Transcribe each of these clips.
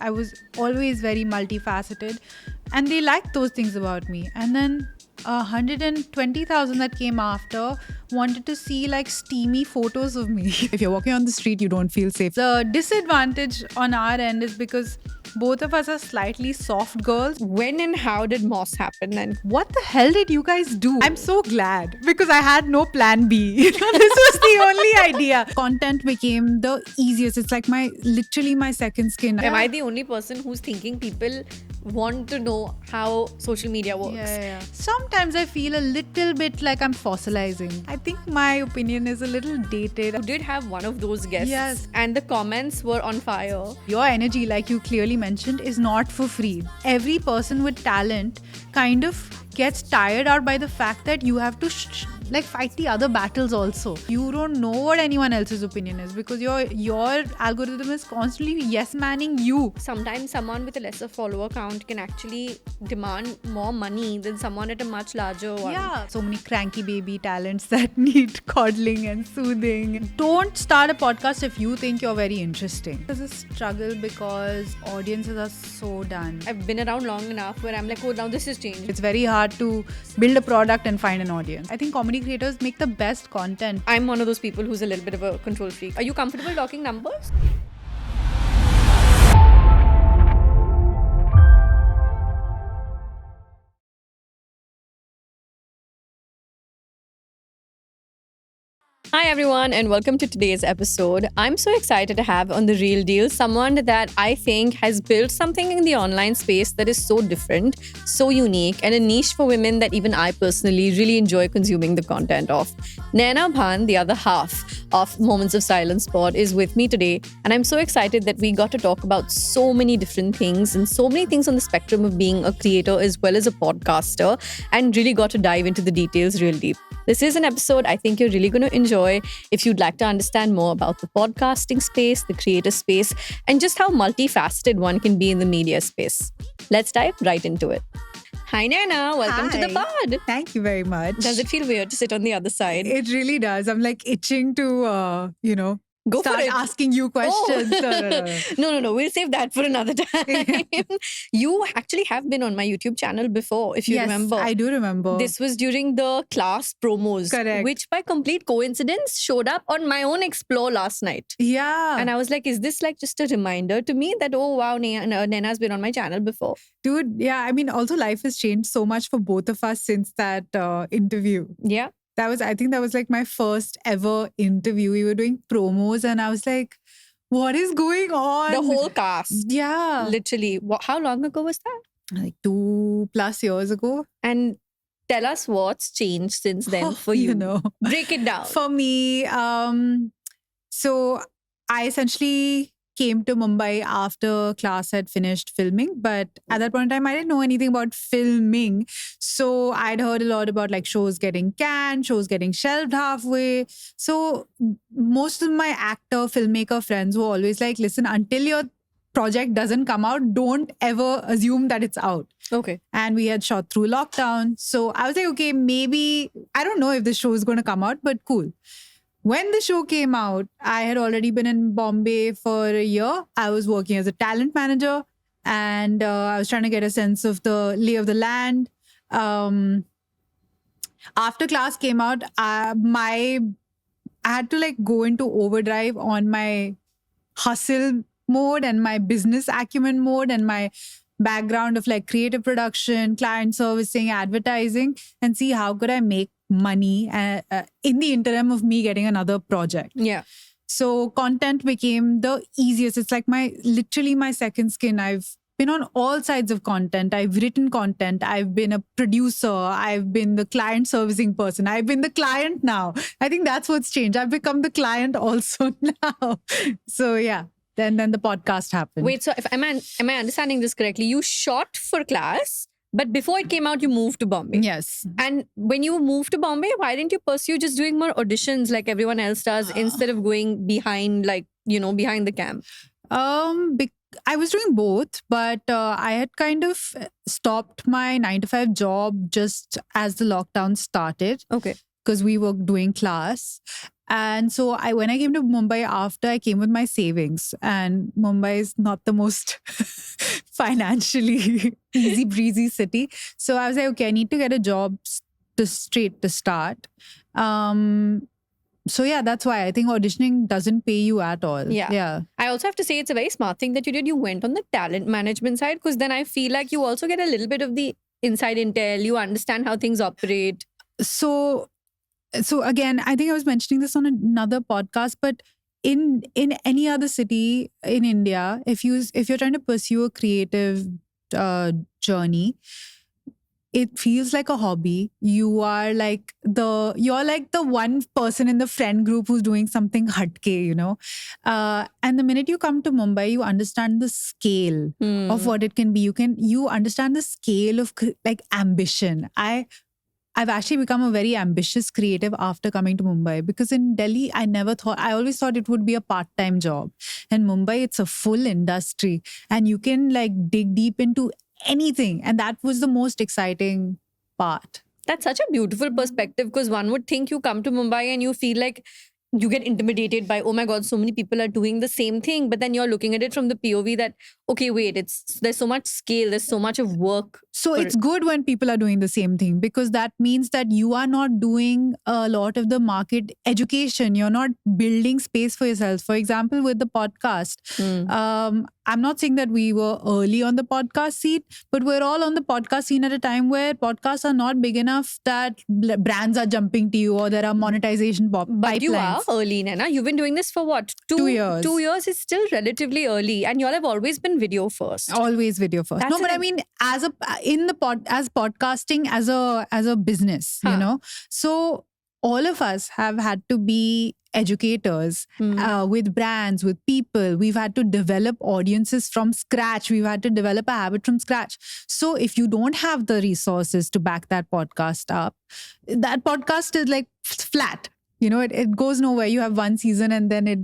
I was always very multifaceted, and they liked those things about me. And then 120,000 that came after wanted to see like steamy photos of me. If you're walking on the street, you don't feel safe. The disadvantage on our end is because both of us are slightly soft girls. When and how did Moss happen? And What the hell did you guys do? I'm so glad because I had no plan B. This was the only idea. Content became the easiest. It's like literally my second skin. am I the only person who's thinking people want to know how social media works? Yeah. Sometimes I feel a little bit like I'm fossilizing. I think my opinion is a little dated. You did have one of those guests. Yes. And the comments were on fire. Your energy, like you clearly mentioned, is not for free. Every person with talent kind of gets tired out by the fact that you have to fight the other battles also. You don't know what anyone else's opinion is because your algorithm is constantly yes-manning you. Sometimes someone with a lesser follower count can actually demand more money than someone at a much larger one. Yeah, so many cranky baby talents that need coddling and soothing. Don't start a podcast if you think you're very interesting. There's a struggle because audiences are so done. I've been around long enough where I'm like, oh, now this has changed. It's very hard to build a product and find an audience. I think comedy creators make the best content. I'm one of those people who's a little bit of a control freak. Are you comfortable talking numbers? Hi, everyone, and welcome to today's episode. I'm so excited to have on The Real Deal someone that I think has built something in the online space that is so different, so unique, and a niche for women that even I personally really enjoy consuming the content of. Naina Bhan, the other half of Moments of Silence Pod, is with me today, and I'm so excited that we got to talk about so many different things and so many things on the spectrum of being a creator as well as a podcaster, and really got to dive into the details real deep. This is an episode I think you're really going to enjoy if you'd like to understand more about the podcasting space, the creator space, and just how multifaceted one can be in the media space. Let's dive right into it. Hi, Naina. Welcome to the pod. Thank you very much. Does it feel weird to sit on the other side? It really does. I'm like itching to, Go start for it. asking you questions. Oh. No. We'll save that for another time. You actually have been on my YouTube channel before, if you Yes, remember. I do remember. This was during the class promos, Correct. which by complete coincidence showed up on my own Explore last night. Yeah. And I was like, is this like just a reminder to me that, oh, wow, Naina's been on my channel before? Dude, yeah. I mean, also life has changed so much for both of us since that interview. Yeah. I think that was like my first ever interview. We were doing promos and I was like, what is going on? The whole cast. Yeah. Literally. How long ago was that? Like 2+ years ago. And tell us what's changed since then for you. Break it down. For me, so I essentially came to Mumbai after class had finished filming. But at that point in time, I didn't know anything about filming. So I'd heard a lot about like shows getting canned, shows getting shelved halfway. So most of my actor, filmmaker friends were always like, listen, until your project doesn't come out, don't ever assume that it's out. Okay. And we had shot through lockdown. So I was like, okay, maybe, I don't know if the show is going to come out, but cool. When the show came out, I had already been in Bombay for a year. I was working as a talent manager and I was trying to get a sense of the lay of the land. After class came out, I had to like go into overdrive on my hustle mode and my business acumen mode and my background of like creative production, client servicing, advertising, and see how could I make money in the interim of me getting another project. Yeah. So content became the easiest. It's like literally my second skin. I've been on all sides of content. I've written content. I've been a producer. I've been the client servicing person. I've been the client now. I think that's what's changed. I've become the client also now. So yeah. Then the podcast happened. Wait, so am I understanding this correctly? You shot for class, but before it came out, you moved to Bombay. Yes. And when you moved to Bombay, why didn't you pursue just doing more auditions like everyone else does instead of going behind, behind the cam? I was doing both, but I had kind of stopped my 9-to-5 job just as the lockdown started. Okay. Because we were doing class. And so when I came to Mumbai after, I came with my savings, and Mumbai is not the most financially easy breezy city. So I was like, okay, I need to get a job to start. So yeah, that's why I think auditioning doesn't pay you at all. Yeah. I also have to say it's a very smart thing that you did. You went on the talent management side, because then I feel like you also get a little bit of the inside intel. You understand how things operate. So again, I think I was mentioning this on another podcast, but in any other city in India, if you're trying to pursue a creative journey, it feels like a hobby. You're like the one person in the friend group who's doing something hatke, you know. And the minute you come to Mumbai, you understand the scale of what it can be. You understand the scale of like ambition. I've actually become a very ambitious creative after coming to Mumbai, because in Delhi, I always thought it would be a part-time job. In Mumbai, it's a full industry and you can like dig deep into anything. And that was the most exciting part. That's such a beautiful perspective, because one would think you come to Mumbai and you feel like you get intimidated by, oh my God, so many people are doing the same thing. But then you're looking at it from the POV that, okay, wait, there's so much scale, there's so much of work. So it's good when people are doing the same thing, because that means that you are not doing a lot of the market education. You're not building space for yourself. For example, with the podcast, I'm not saying that we were early on the podcast scene, but we're all on the podcast scene at a time where podcasts are not big enough that brands are jumping to you or there are monetization pipelines. But you are early, Naina. You've been doing this for what? 2 years. 2 years is still relatively early, and y'all have always been video first. Always video first. No, but I mean, as podcasting as a business, you know. So all of us have had to be educators with brands, with people. We've had to develop audiences from scratch. We've had to develop a habit from scratch. So if you don't have the resources to back that podcast up, that podcast is like flat. You know, it goes nowhere. You have one season and then it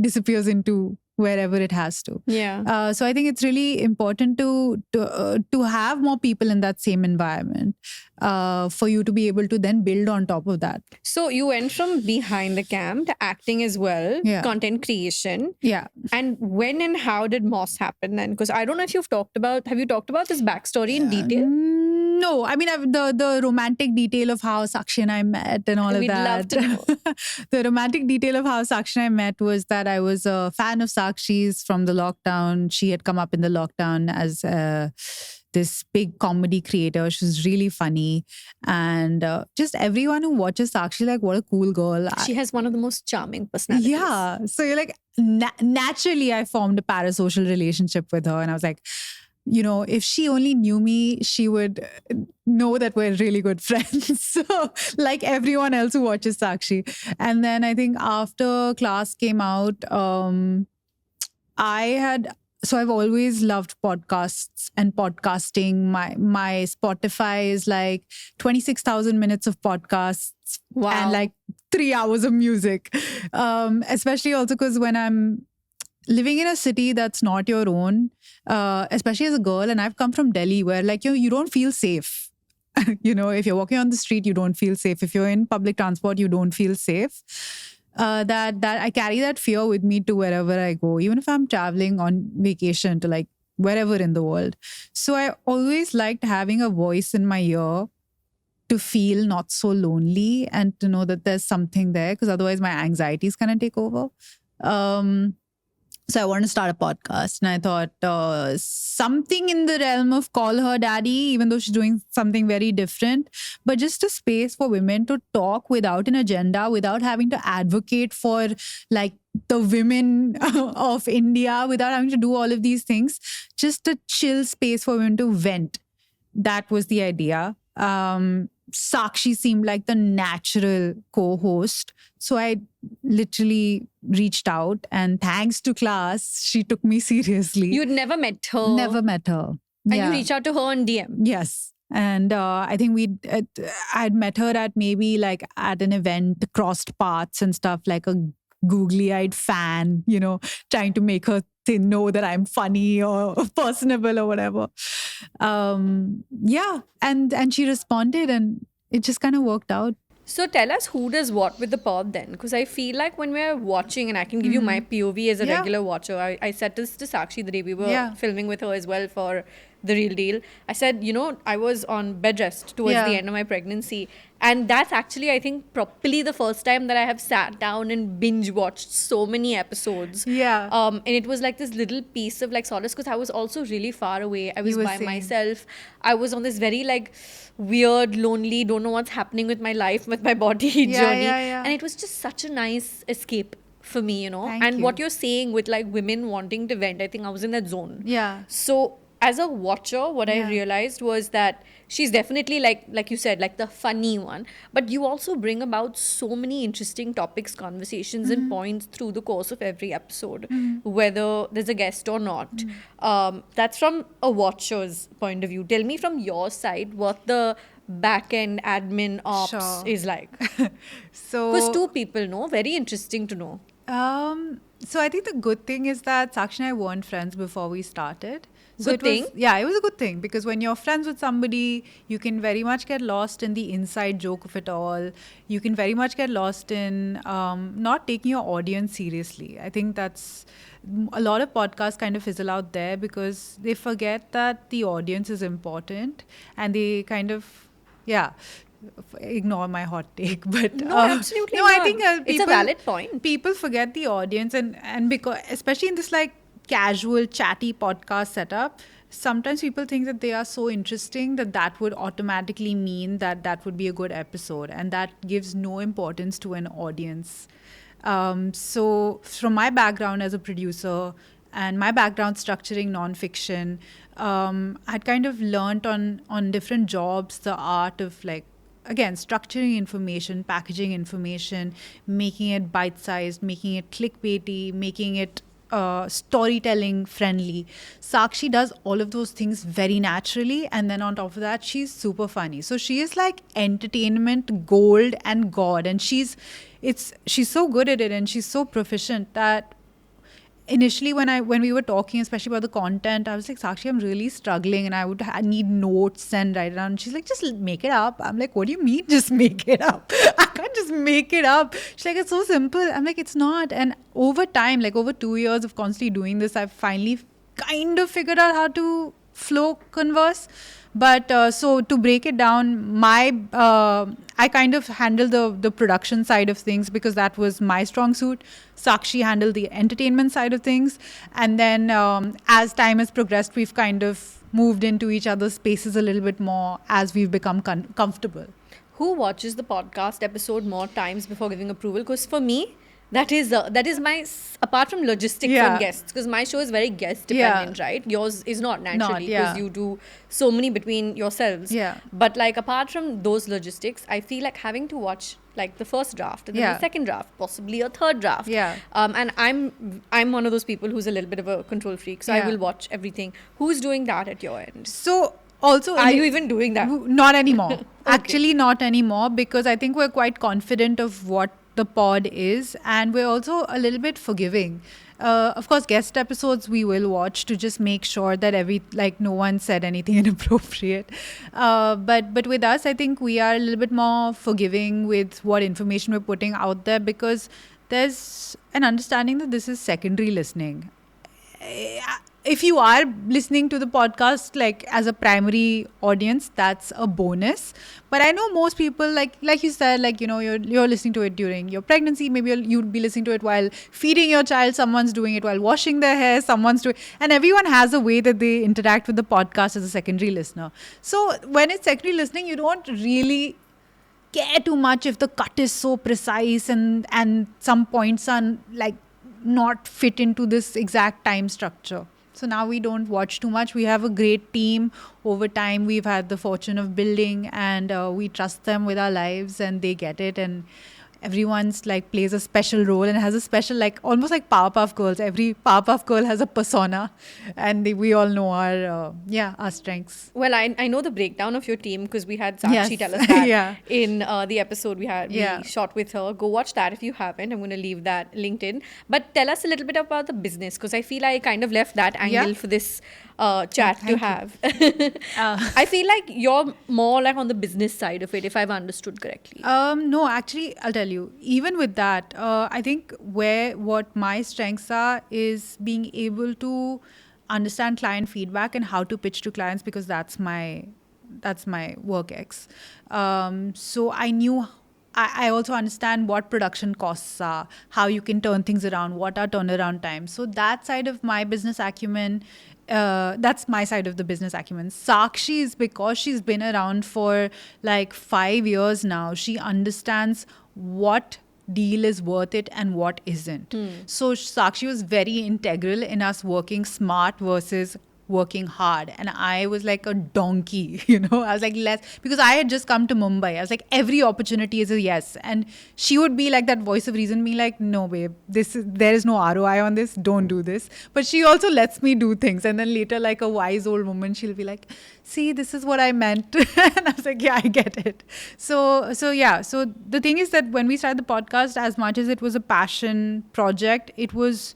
disappears into wherever it has to. Yeah. So I think it's really important to have more people in that same environment for you to be able to then build on top of that. So you went from behind the cam to acting as well, content creation. Yeah. And when and how did Moss happen then? Because I don't know if have you talked about this backstory in detail? No, I mean, the romantic detail of how Sakshi and I met and all of that. We'd love to know. The romantic detail of how Sakshi and I met was that I was a fan of Sakshi's from the lockdown. She had come up in the lockdown as this big comedy creator. She was really funny. And just everyone who watches Sakshi, like, what a cool girl. She has one of the most charming personalities. Yeah. So you're like, naturally, I formed a parasocial relationship with her. And I was like, you know, if she only knew me, she would know that we're really good friends. So, like everyone else who watches Sakshi. And then I think after class came out, I've always loved podcasts and podcasting. My Spotify is like 26,000 minutes of podcasts. Wow. And like 3 hours of music. Especially also because when I'm living in a city that's not your own, especially as a girl, and I've come from Delhi where like you don't feel safe. You know, if you're walking on the street, you don't feel safe. If you're in public transport, you don't feel safe. That I carry that fear with me to wherever I go, even if I'm traveling on vacation to like wherever in the world. So I always liked having a voice in my ear to feel not so lonely and to know that there's something there, because otherwise my anxiety is going to take over. So I wanted to start a podcast, and I thought something in the realm of Call Her Daddy, even though she's doing something very different, but just a space for women to talk without an agenda, without having to advocate for like the women of India, without having to do all of these things. Just a chill space for women to vent. That was the idea. Sakshi seemed like the natural co-host. So I literally reached out, and thanks to class, she took me seriously. You'd never met her? Never met her. And you reached out to her on DM? Yes. And I think I'd met her at maybe like at an event, crossed paths and stuff, like a googly-eyed fan, you know, trying to make her know that I'm funny or personable or whatever. And she responded, and it just kind of worked out. So tell us who does what with the pod then, because I feel like when we're watching, and I can give you my POV as a Yeah. regular watcher. I said this to Sakshi the day we were Yeah. filming with her as well for The Real Deal. I said, I was on bed rest towards the Yeah. end of my pregnancy, and that's actually, I think, properly the first time that I have sat down and binge watched so many episodes. Yeah. And it was like this little piece of like solace, because I was also really far away. I was were by same. myself. I was on this very like weird, lonely, don't know what's happening with my life, with my body journey. yeah. And it was just such a nice escape for me, Thank and you. what you're saying with like women wanting to vent, I think I was in that zone. Yeah. So as a watcher, what I Yeah. realized was that she's definitely like you said, like the funny one, but you also bring about so many interesting topics, conversations, and points through the course of every episode, whether there's a guest or not. That's from a watcher's point of view. Tell me from your side what the back end admin ops Sure. is like, So because two people know. Very interesting to know. So I think the good thing is that Sakshi and I weren't friends before we started. So Good thing? Yeah, it was a good thing, because when you're friends with somebody, you can very much get lost in the inside joke of it all. You can very much get lost in not taking your audience seriously. I think that's a lot of podcasts kind of fizzle out there because they forget that the audience is important, and they kind of, yeah, ignore my hot take, but No, absolutely no, I not. think It's a people, valid point. people forget the audience, and because especially in this like casual chatty podcast setup, sometimes people think that they are so interesting that that would automatically mean that that would be a good episode, and that gives no importance to an audience. So from my background as a producer and my background structuring nonfiction, I'd kind of learned on different jobs the art of like, again, structuring information, packaging information, making it bite-sized, making it clickbaity, making it storytelling friendly. Sakshi does all of those things very naturally, and then on top of that, she's super funny. So she is like entertainment gold and god, and she's so good at it, and she's so proficient that initially when we were talking, especially about the content, I was like, Sakshi, I'm really struggling, and I would need notes and write it down. She's like, just make it up. I'm like, what do you mean, just make it up? I can't just make it up. She's like, it's so simple. I'm like, it's not. And over time, like over 2 years of constantly doing this, I've finally kind of figured out how to flow converse. But so to break it down, I kind of handle the production side of things because that was my strong suit. Sakshi handled the entertainment side of things, and then as time has progressed, we've kind of moved into each other's spaces a little bit more as we've become comfortable. Who watches the podcast episode more times before giving approval? Because for me, that is my apart from logistics Yeah. and guests, because my show is very guest dependent, right? Yours is not naturally, because yeah. you do so many between yourselves. Yeah. But like apart from those logistics, I feel like having to watch like the first draft and then Yeah. the second draft, possibly a third draft. Yeah. And I'm one of those people who's a little bit of a control freak, so I Yeah. will watch everything. Who's doing that at your end? So also, Are you even doing that? Not anymore. Actually, not anymore, because I think we're quite confident of what the pod is, and we're also a little bit forgiving. Of course, guest episodes we will watch to just make sure that no one said anything inappropriate. But with us, I think we are a little bit more forgiving with what information we're putting out there, because there's an understanding that this is secondary listening. If you are listening to the podcast like as a primary audience, that's a bonus. But I know most people, like you said, you're listening to it during your pregnancy. Maybe you'd be listening to it while feeding your child. Someone's doing it while washing their hair. Someone's doing, and everyone has a way that they interact with the podcast as a secondary listener. So when it's secondary listening, you don't really care too much if the cut is so precise and some points are like not fit into this exact time structure. So now we don't watch too much. We have a great team. Over time, we've had the fortune of building, and we trust them with our lives, and they get it. And everyone's like plays a special role and has a special, like almost like Powerpuff Girls. Every Powerpuff Girl has a persona, and we all know our strengths. Well, I know the breakdown of your team because we had Sakshi Yes. tell us that Yeah. in the episode we Yeah. shot with her. Go watch that if you haven't. I'm going to leave that linked in. But tell us a little bit about the business because I feel I kind of left that angle Yeah. for this chat to thank you. have. I feel like you're more like on the business side of it, if I've understood correctly. No, actually, I'll tell you. Even with that, I think what my strengths are is being able to understand client feedback and how to pitch to clients, because that's my work ex. So I knew. I also understand what production costs are, how you can turn things around, what are turnaround times. So that side of my business acumen, that's my side of the business acumen. Sakshi is, because she's been around for like 5 years now, she understands what deal is worth it and what isn't. So Sakshi was very integral in us working smart versus working hard. And I was like a donkey, I was like, because I had just come to Mumbai. I was like, every opportunity is a yes. And she would be like that voice of reason, me like, no babe, there is no ROI on this, don't do this. But she also lets me do things. And then later, like a wise old woman, she'll be like, see, this is what I meant. And I was like, yeah, I get it. So the thing is that when we started the podcast, as much as it was a passion project, it was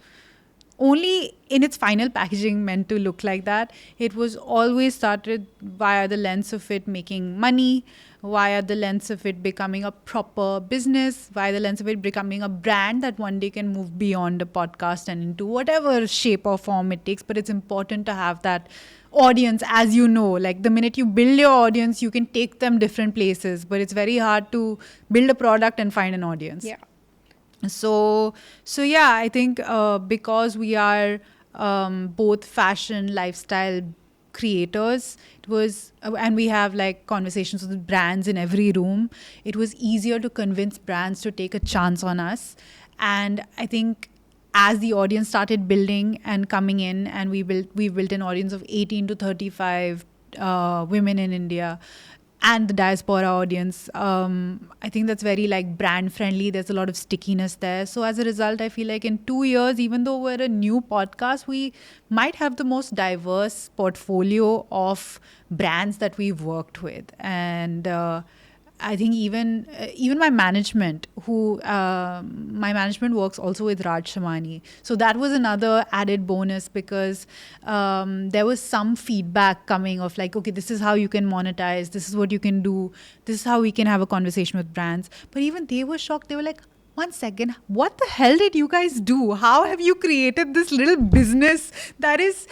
only in its final packaging meant to look like that. It was always started via the lens of it making money, via the lens of it becoming a proper business, via the lens of it becoming a brand that one day can move beyond a podcast and into whatever shape or form it takes. But it's important to have that audience, as you know, like the minute you build your audience, you can take them different places, but it's very hard to build a product and find an audience. Yeah. So yeah, I think because we are both fashion lifestyle creators, it was and we have like conversations with brands in every room, it was easier to convince brands to take a chance on us. And I think as the audience started building and coming in, and we built an audience of 18 to 35 women in India and the diaspora audience. I think that's very like brand friendly. There's a lot of stickiness there. So as a result, I feel like in 2 years, even though we're a new podcast, we might have the most diverse portfolio of brands that we've worked with. And I think even my management, my management works also with Raj Shamani. So that was another added bonus, because there was some feedback coming of like, okay, this is how you can monetize. This is what you can do. This is how we can have a conversation with brands. But even they were shocked. They were like, 1 second, what the hell did you guys do? How have you created this little business that is...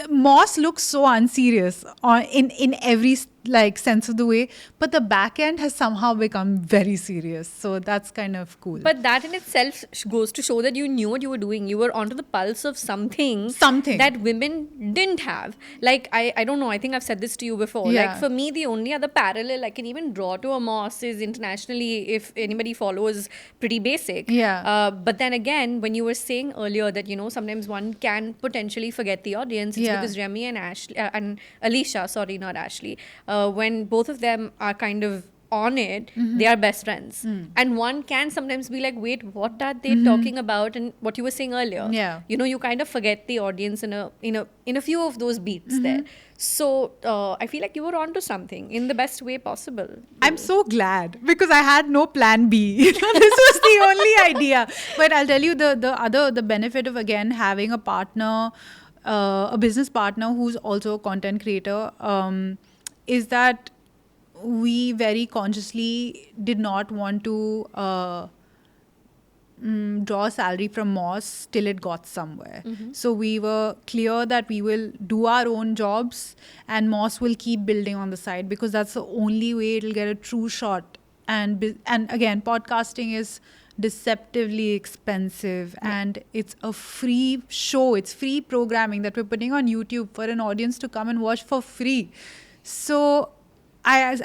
Moss looks so unserious in every like sense of the way, but the back end has somehow become very serious. So that's kind of cool. But that in itself goes to show that you knew what you were doing. You were onto the pulse of something that women didn't have. Like, I don't know, I think I've said this to you before. Yeah. Like, for me, the only other parallel I can even draw to a Moss is internationally, if anybody follows, Pretty Basic. Yeah. But then again, when you were saying earlier that, sometimes one can potentially forget the audience, it's because Remy and Ashley, and Alicia, sorry, not Ashley, when both of them are kind of on it, they are best friends. And one can sometimes be like, wait, what are they talking about? And what you were saying earlier, you kind of forget the audience in a few of those beats there. So I feel like you were onto something in the best way possible. I'm so glad, because I had no plan B. This was the only idea. But I'll tell you the benefit of, again, having a partner, a business partner who's also a content creator, is that we very consciously did not want to draw salary from Moss till it got somewhere. So we were clear that we will do our own jobs and Moss will keep building on the side, because that's the only way it'll get a true shot. And again, podcasting is deceptively expensive, and it's a free show. It's free programming that we're putting on YouTube for an audience to come and watch for free. So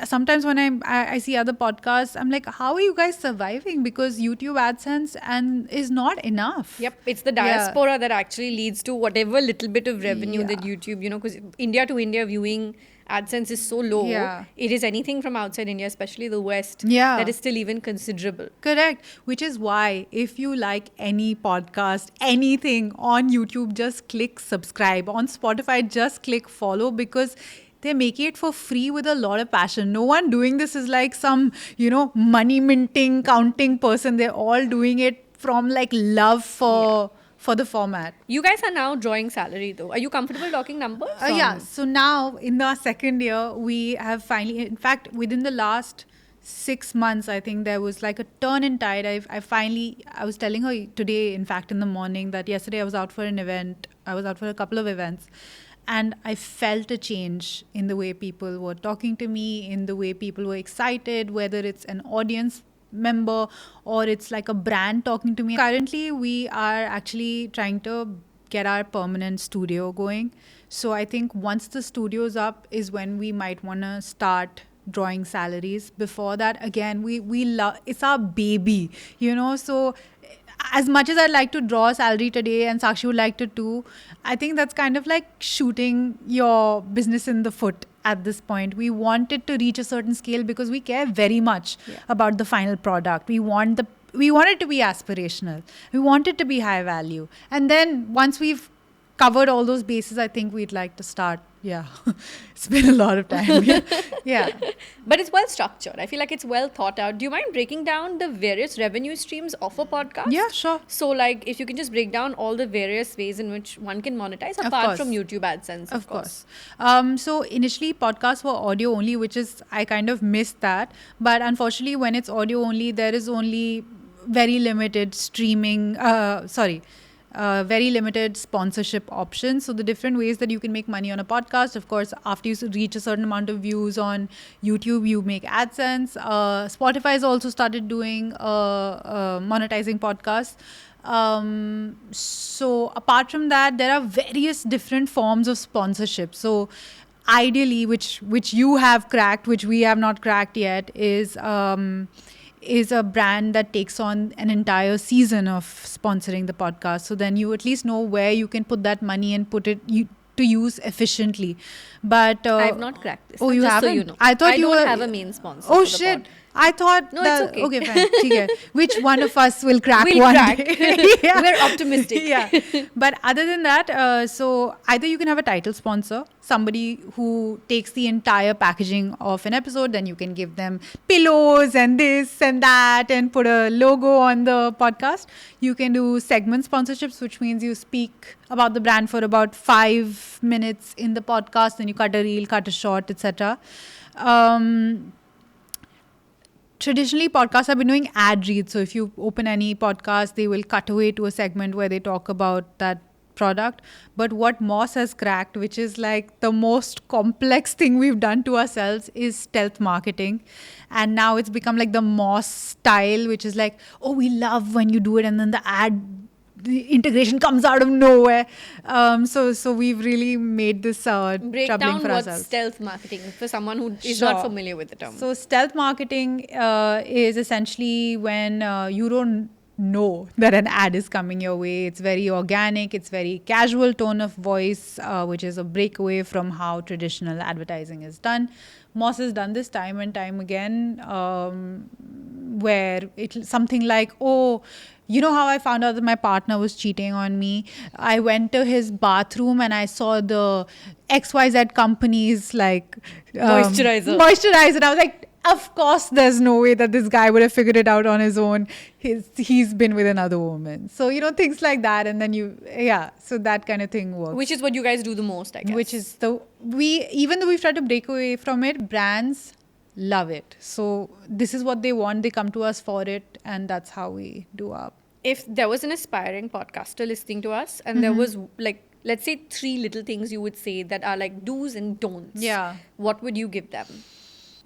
sometimes when I see other podcasts, I'm like, how are you guys surviving? Because YouTube AdSense and is not enough. Yep, it's the diaspora that actually leads to whatever little bit of revenue that YouTube, because India to India viewing AdSense is so low. Yeah. It is anything from outside India, especially the West, Yeah. that is still even considerable. Correct. Which is why if you like any podcast, anything on YouTube, just click subscribe. On Spotify, just click follow, because they're making it for free with a lot of passion. No one doing this is like some, money minting, counting person. They're all doing it from like love for the format. You guys are now drawing salary though. Are you comfortable talking numbers? Yeah. So now in the second year, we have finally, in fact, within the last 6 months, I think there was like a turn in tide. I was telling her today, in fact, in the morning, that yesterday I was out for an event. I was out for a couple of events. And I felt a change in the way people were talking to me, in the way people were excited, whether it's an audience member or it's like a brand talking to me. Currently, we are actually trying to get our permanent studio going. So I think once the studio's up is when we might want to start drawing salaries. Before that, again, we love, it's our baby, so as much as I'd like to draw a salary today and Sakshi would like to too, I think that's kind of like shooting your business in the foot at this point. We want it to reach a certain scale because we care very much about the final product. We want it to be aspirational. We want it to be high value. And then once we've covered all those bases, I think we'd like to start. Yeah. It's been a lot of time. Yeah. But it's well structured. I feel like it's well thought out. Do you mind breaking down the various revenue streams of a podcast? Yeah, sure. So like if you can just break down all the various ways in which one can monetize apart from YouTube AdSense, of course. So initially podcasts were audio only, which is, I kind of missed that. But unfortunately, when it's audio only, there is only very limited streaming, very limited sponsorship options. So the different ways that you can make money on a podcast, of course, after you reach a certain amount of views on YouTube, you make AdSense. Spotify has also started doing monetizing podcasts. So apart from that, there are various different forms of sponsorship. So ideally, which you have cracked, which we have not cracked yet, is a brand that takes on an entire season of sponsoring the podcast. So then you at least know where you can put that money and put it to use efficiently. But I have not cracked this. Oh, you just haven't? So you know. I thought I you don't were, have a main sponsor. Oh for the shit. pod. I thought No, it's okay. Okay, fine. Okay. Which one of us will crack We'll one crack. day? Yeah. We're optimistic. Yeah. But other than that, so either you can have a title sponsor, somebody who takes the entire packaging of an episode, then you can give them pillows and this and that and put a logo on the podcast. You can do segment sponsorships, which means you speak about the brand for about 5 minutes in the podcast, then you cut a reel, cut a short, etc. Traditionally, podcasts have been doing ad reads. So if you open any podcast, they will cut away to a segment where they talk about that product. But what Moss has cracked, which is like the most complex thing we've done to ourselves, is stealth marketing. And now it's become like the Moss style, which is like, oh, we love when you do it, and then the integration comes out of nowhere. So we've really made this Break troubling down for what's ourselves. stealth marketing for someone who is Sure. not familiar with the term. So stealth marketing is essentially when you don't know that an ad is coming your way. It's very organic. It's very casual tone of voice, which is a breakaway from how traditional advertising is done. Moss has done this time and time again, where it's something like, oh, you know how I found out that my partner was cheating on me? I went to his bathroom and I saw the XYZ company's like Moisturizer. Moisturizer. I was like, of course, there's no way that this guy would have figured it out on his own. He's been with another woman. So, things like that. And then so that kind of thing works. Which is what you guys do the most, I guess. Which is even though we've tried to break away from it, brands love it. So this is what they want. They come to us for it. And that's how we do our. If there was an aspiring podcaster listening to us and there was like, let's say 3 little things you would say that are like do's and don'ts. Yeah. What would you give them?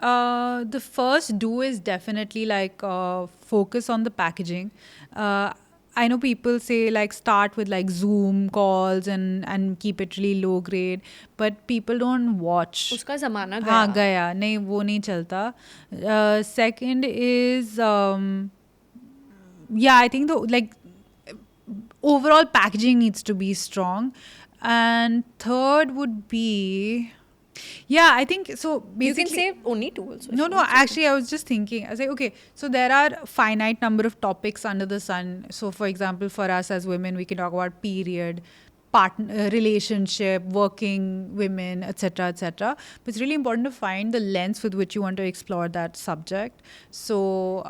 The first do is definitely like focus on the packaging. I know people say like start with like Zoom calls and keep it really low grade, but people don't watch. उसका जमाना हाँ गया. गया नहीं वो नहीं चलता. Second is yeah, I think the like overall packaging needs to be strong, and third would be yeah, I think so. You can Basically, say only two also. if no, you no. want to. Actually, I was just thinking. I was like, okay, so there are finite number of topics under the sun. So, for example, for us as women, we can talk about period, partner, relationship, working women, etc., etc. But it's really important to find the lens with which you want to explore that subject. So,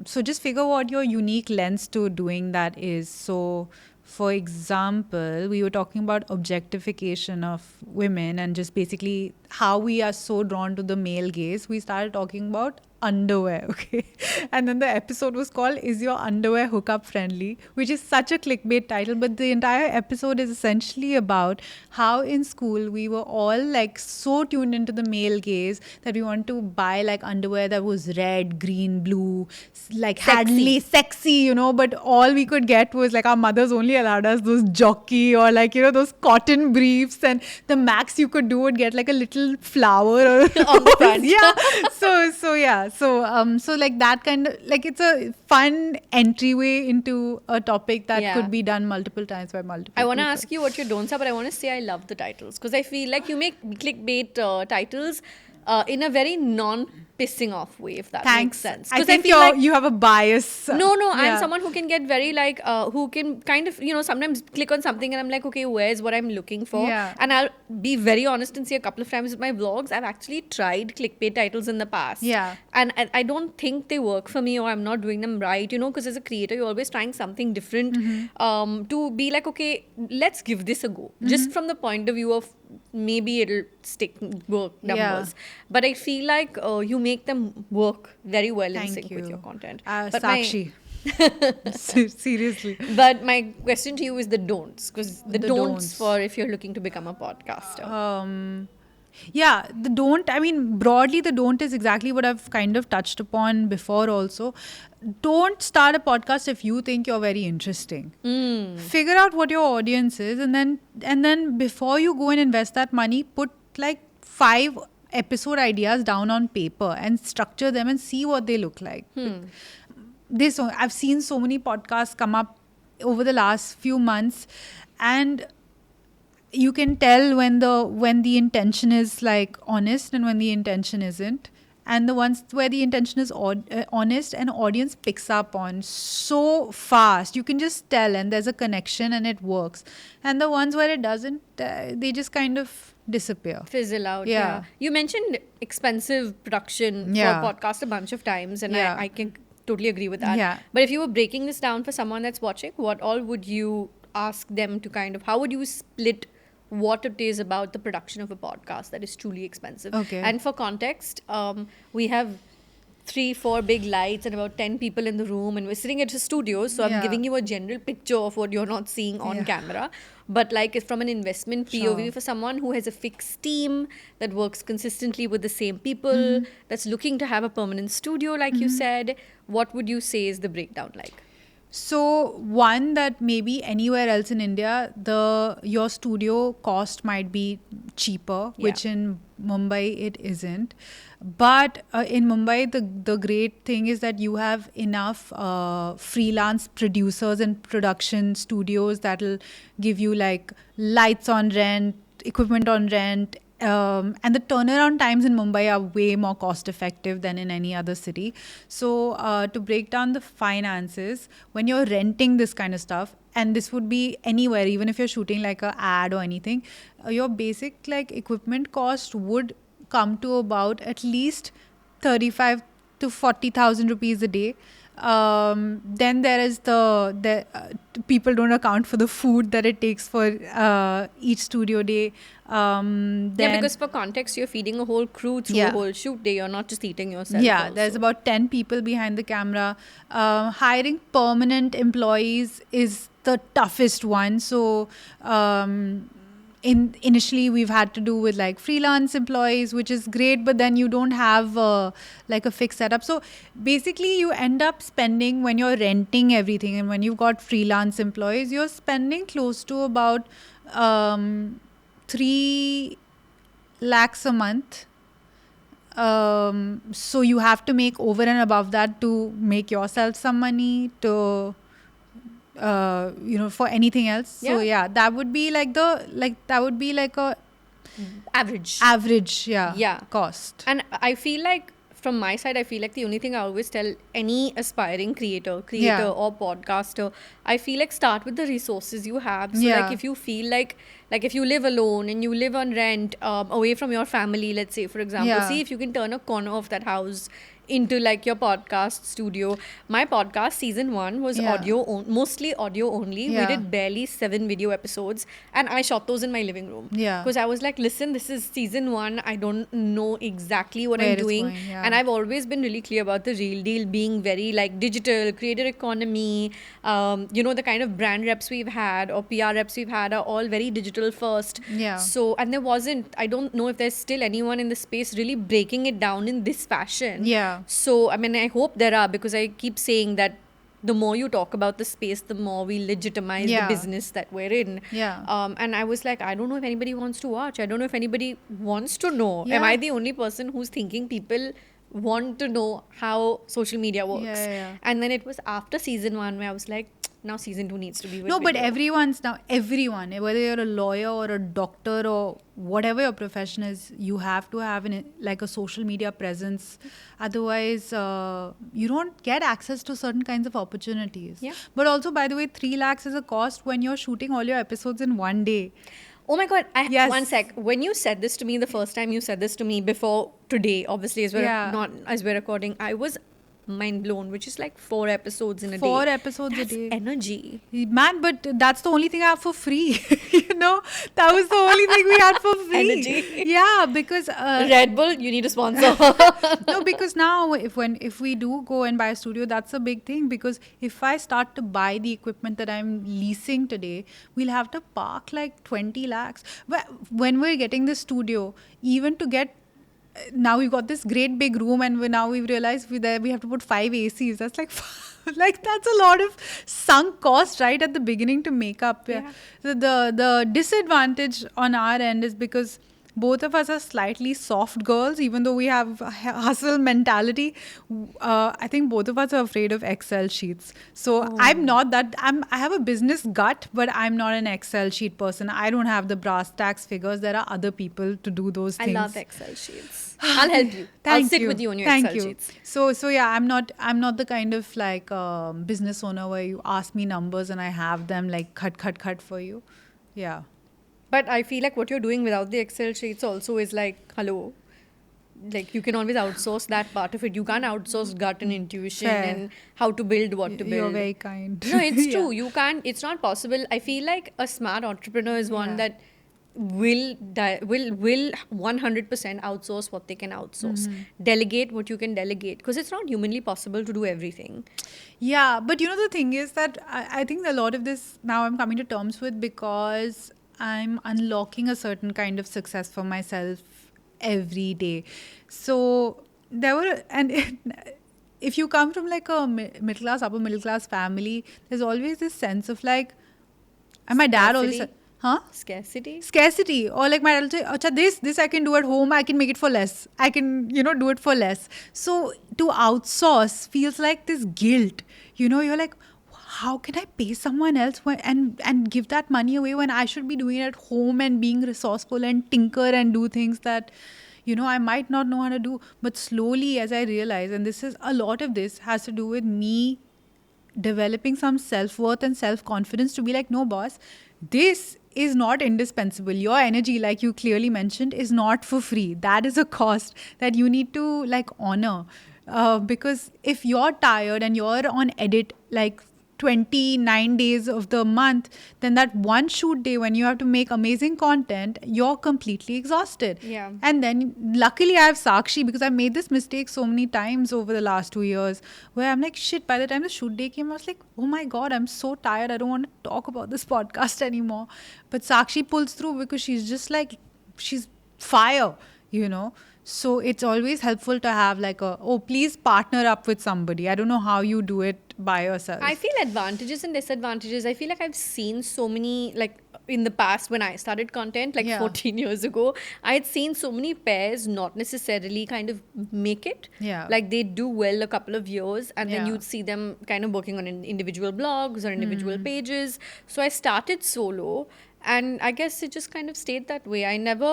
so just figure what your unique lens to doing that is. So, for example, we were talking about objectification of women and just basically how we are so drawn to the male gaze. We started talking about underwear, okay? And then the episode was called Is Your Underwear Hookup Friendly? Which is such a clickbait title, but the entire episode is essentially about how in school we were all like so tuned into the male gaze that we want to buy like underwear that was red, green, blue, like Hadley, sexy, you know, but all we could get was like our mothers only allowed us those jockey or like, you know, those cotton briefs, and the max you could do would get like a little flower or On the front. yeah. So yeah. So like that kind of like it's a fun entryway into a topic that Yeah. could be done multiple times by multiple I want to people. ask you what your don'ts are, but I want to say I love the titles because I feel like you make clickbait titles in a very non-pissing off way, if that makes Thanks. sense. I 'Cause think feel like you have a bias. no, I'm Yeah. someone who can get very like, who can kind of, you know, sometimes click on something and I'm like, okay, where's what I'm looking for? Yeah. And I'll be very honest and say a couple of times with my vlogs, I've actually tried clickbait titles in the past. Yeah. And I don't think they work for me or I'm not doing them right, you know, because as a creator, you're always trying something different to be like, okay, let's give this a go. Just from the point of view of maybe it'll work numbers. But I feel like you make them work very well in Thank sync with you. your content. But Sakshi. Seriously. but my question to you is the don'ts, because the The don'ts don'ts. for if you're looking to become a podcaster. Yeah, the don't, I mean, broadly, the don't is exactly what I've kind of touched upon before also. Don't start a podcast if you think you're very interesting. Figure out what your audience is, and then before you go and invest that money, put like 5 episode ideas down on paper and structure them and see what they look like. I've seen so many podcasts come up over the last few months, and you can tell when the intention is like honest and when the intention isn't, and the ones where the intention is honest and audience picks up on so fast, you can just tell and there's a connection and it works, and the ones where it doesn't, they just kind of disappear. Fizzle out. Yeah. You mentioned expensive production Yeah. for podcast a bunch of times, and Yeah. I can totally agree with that. Yeah. But if you were breaking this down for someone that's watching, what all would you ask them to kind of, how would you split what it is about the production of a podcast that is truly expensive? Okay. And for context, we have 3-4 big lights and about 10 people in the room, and we're sitting at a studio, so I'm Yeah. giving you a general picture of what you're not seeing on Yeah. camera. But like if from an investment POV, Sure. for someone who has a fixed team that works consistently with the same people, Mm-hmm. that's looking to have a permanent studio, like you said, what would you say is the breakdown like? So one, that maybe anywhere else in India, your studio cost might be cheaper, Yeah. which in Mumbai it isn't. But in Mumbai, the great thing is that you have enough freelance producers and production studios that'll give you like lights on rent, equipment on rent. And the turnaround times in Mumbai are way more cost effective than in any other city. So to break down the finances, when you're renting this kind of stuff, and this would be anywhere, even if you're shooting like a ad or anything, your basic like equipment cost would come to about at least 35 to 40,000 rupees a day. Then there is people don't account for the food that it takes for each studio day. Yeah, because for context, you're feeding a whole crew through a Yeah. whole shoot day. You're not just eating yourself. Yeah, also. there's about 10 people behind the camera. Hiring permanent employees is the toughest one. So initially we've had to do with like freelance employees, which is great, but then you don't have like a fixed setup. So basically you end up spending, when you're renting everything and when you've got freelance employees, you're spending close to about 3 lakhs a month. So you have to make over and above that to make yourself some money to for anything else. So yeah, that would be like that would be like a average cost. And I feel like from my side, I feel like the only thing I always tell any aspiring creator or podcaster, I feel like start with the resources you have. So like if you feel like if you live alone and you live on rent away from your family, let's say for example, see if you can turn a corner of that house into like your podcast studio. My podcast season 1 was mostly audio only. We did barely 7 video episodes and I shot those in my living room. Because I was like, listen, this is season 1. I don't know exactly what I'm doing. And I've always been really clear about the Real Deal being very like digital, creator economy, the kind of brand reps we've had or PR reps we've had are all very digital first. So, and there wasn't, I don't know if there's still anyone in the space really breaking it down in this fashion. So, I mean, I hope there are, because I keep saying that the more you talk about the space, the more we legitimize the business that we're in. And I was like, I don't know if anybody wants to watch. I don't know if anybody wants to know. Am I the only person who's thinking people want to know how social media works? And then it was after season 1 where I was like, now season 2 needs to be with but everyone, whether you're a lawyer or a doctor or whatever your profession is, you have to have like a social media presence. Otherwise you don't get access to certain kinds of opportunities. But also, by the way, 3 lakhs is a cost when you're shooting all your episodes in one day. Oh my God. One sec. When you said this to me, the first time you said this to me before today, obviously as we're recording, I was mind blown, which is like 4 episodes in a day. 4 episodes That's a day. Energy. Man, but that's the only thing I have for free. That was the only thing we had for free. Energy. Yeah, because Red Bull, you need a sponsor. No, because now if we do go and buy a studio, that's a big thing, because if I start to buy the equipment that I'm leasing today, we'll have to park like 20 lakhs. When we're getting the studio, even to get, now we've got this great big room and we've realized we have to put 5 ACs. That's like that's a lot of sunk cost right at the beginning to make up. So the disadvantage on our end is because both of us are slightly soft girls, even though we have hustle mentality. I think both of us are afraid of Excel sheets. So I'm not that. I have a business gut, but I'm not an Excel sheet person. I don't have the brass tacks figures. There are other people to do those things. I love Excel sheets. I'll help you. I'll sit with you on your Excel sheets. So yeah, I'm not the kind of like business owner where you ask me numbers and I have them like cut for you. Yeah. But I feel like what you're doing without the Excel sheets also is like, hello, like you can always outsource that part of it. You can't outsource gut and intuition and how to build what to build. You're very kind. No, it's true. You can't, it's not possible. I feel like a smart entrepreneur is one that will 100% outsource what they can outsource. Delegate what you can delegate, because it's not humanly possible to do everything. Yeah, but the thing is that I think a lot of this now I'm coming to terms with, because I'm unlocking a certain kind of success for myself every day. So there were, and if you come from like a middle class, upper middle class family, there's always this sense of like, and my dad always said, Scarcity. Or like my dad will say, Acha, this I can do at home, I can make it for less. I can, do it for less. So to outsource feels like this guilt. You're like, how can I pay someone else and give that money away when I should be doing it at home and being resourceful and tinker and do things that, I might not know how to do. But slowly, as I realize, and a lot of this has to do with me developing some self-worth and self-confidence to be like, no, boss, this is not indispensable. Your energy, like you clearly mentioned, is not for free. That is a cost that you need to like honor. Because if you're tired and you're on edit like 29 days of the month, then that one shoot day when you have to make amazing content, you're completely exhausted. Yeah. And then luckily I have Sakshi, because I made this mistake so many times over the last 2 years where I'm like, shit, by the time the shoot day came, I was like, oh my God, I'm so tired. I don't want to talk about this podcast anymore. But Sakshi pulls through because she's just like, she's fire, you know. So it's always helpful to have like please partner up with somebody. I don't know how you do it by yourself. I feel advantages and disadvantages. I feel like I've seen so many, like in the past when I started content, like Yeah. 14 years ago, I had seen so many pairs not necessarily kind of make it. Yeah. Like they do well a couple of years and then Yeah. you'd see them kind of working on individual blogs or individual pages. So I started solo. And I guess it just kind of stayed that way. I never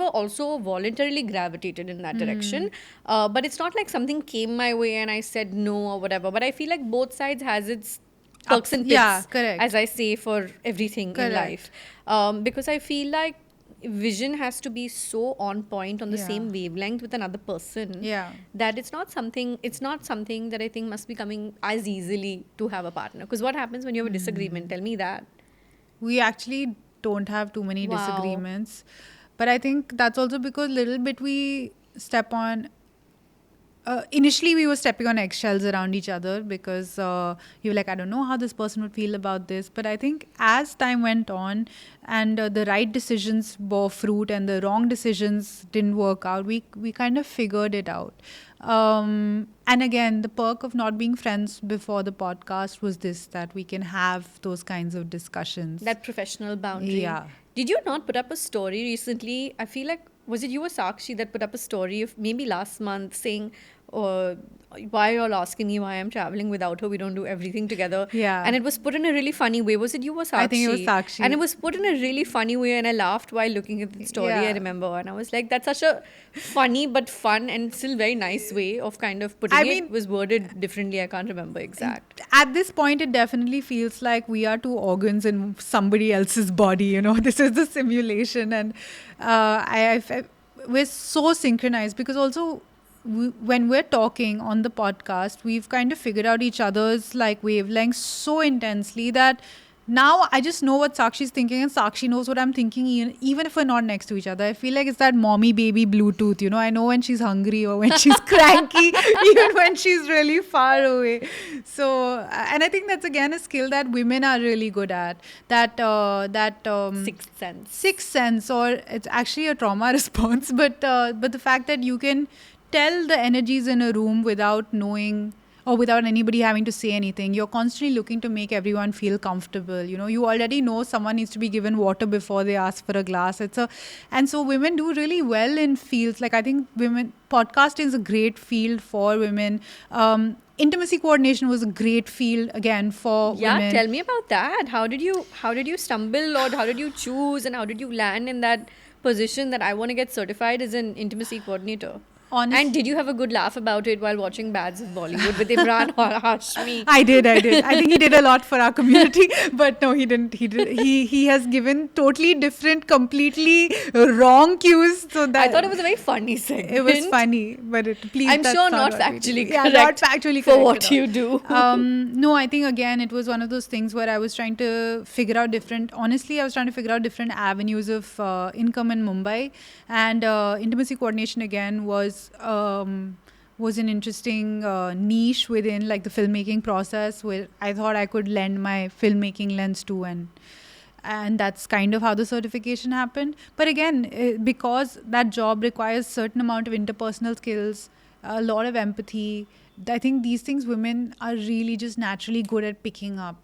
also voluntarily gravitated in that direction. But it's not like something came my way and I said no or whatever. But I feel like both sides has its perks and tips, yeah, correct. as I say, for everything in Correct. life. Because I feel like vision has to be so on point on the Yeah. same wavelength with another person, Yeah. that it's not something that I think must be coming as easily to have a partner. Because what happens when you have a disagreement? Tell me that. We actually don't have too many Wow. disagreements. But I think that's also because little bit we step on. Initially, we were stepping on eggshells around each other because you were like, I don't know how this person would feel about this. But I think as time went on and the right decisions bore fruit and the wrong decisions didn't work out, we kind of figured it out. And again, the perk of not being friends before the podcast was this, that we can have those kinds of discussions. That professional boundary. Yeah. Did you not put up a story recently? I feel like, was it you or Sakshi that put up a story of maybe last month saying, why are you all asking me why I'm traveling without her? We don't do everything together. Yeah. And it was put in a really funny way. Was it you or Sakshi? I think it was Sakshi. And it was put in a really funny way. And I laughed while looking at the story, Yeah. I remember. And I was like, that's such a funny but fun and still very nice way of kind of putting it. mean- It was worded differently. I can't remember exact. At this point, it definitely feels like we are two organs in somebody else's body. You know, this is the simulation, and we're so synchronized because also when we're talking on the podcast, we've kind of figured out each other's like wavelengths so intensely that now I just know what Sakshi's thinking and Sakshi knows what I'm thinking, even if we're not next to each other. I feel like it's that mommy baby Bluetooth, you know. I know when she's hungry or when she's cranky, even when she's really far away. So, and I think that's again a skill that women are really good at. That Sixth sense. sixth sense, or it's actually a trauma response, but the fact that you can tell the energies in a room without knowing or without anybody having to say anything. You're constantly looking to make everyone feel comfortable. You know, you already know someone needs to be given water before they ask for a glass. And so women do really well in fields. Like I think podcasting is a great field for women. Intimacy coordination was a great field again for Yeah, women. tell me about that. How did you stumble, or how did you choose, and how did you land in that position that I want to get certified as an intimacy coordinator? And did you have a good laugh about it while watching Bads of Bollywood with Imran Hashmi? I did. I think he did a lot for our community, but no, he didn't. He has given totally different, completely wrong cues. So that I thought it was a very funny segment. It was funny, but I'm sure not factually correct. Yeah, not factually for correct what at all. you do. No, I think again it was one of those things where I was trying to figure out different. Honestly, I was trying to figure out different avenues of income in Mumbai, and intimacy coordination again was an interesting niche within like the filmmaking process, where I thought I could lend my filmmaking lens to, and that's kind of how the certification happened. But again, because that job requires certain amount of interpersonal skills, a lot of empathy, I think these things women are really just naturally good at picking up.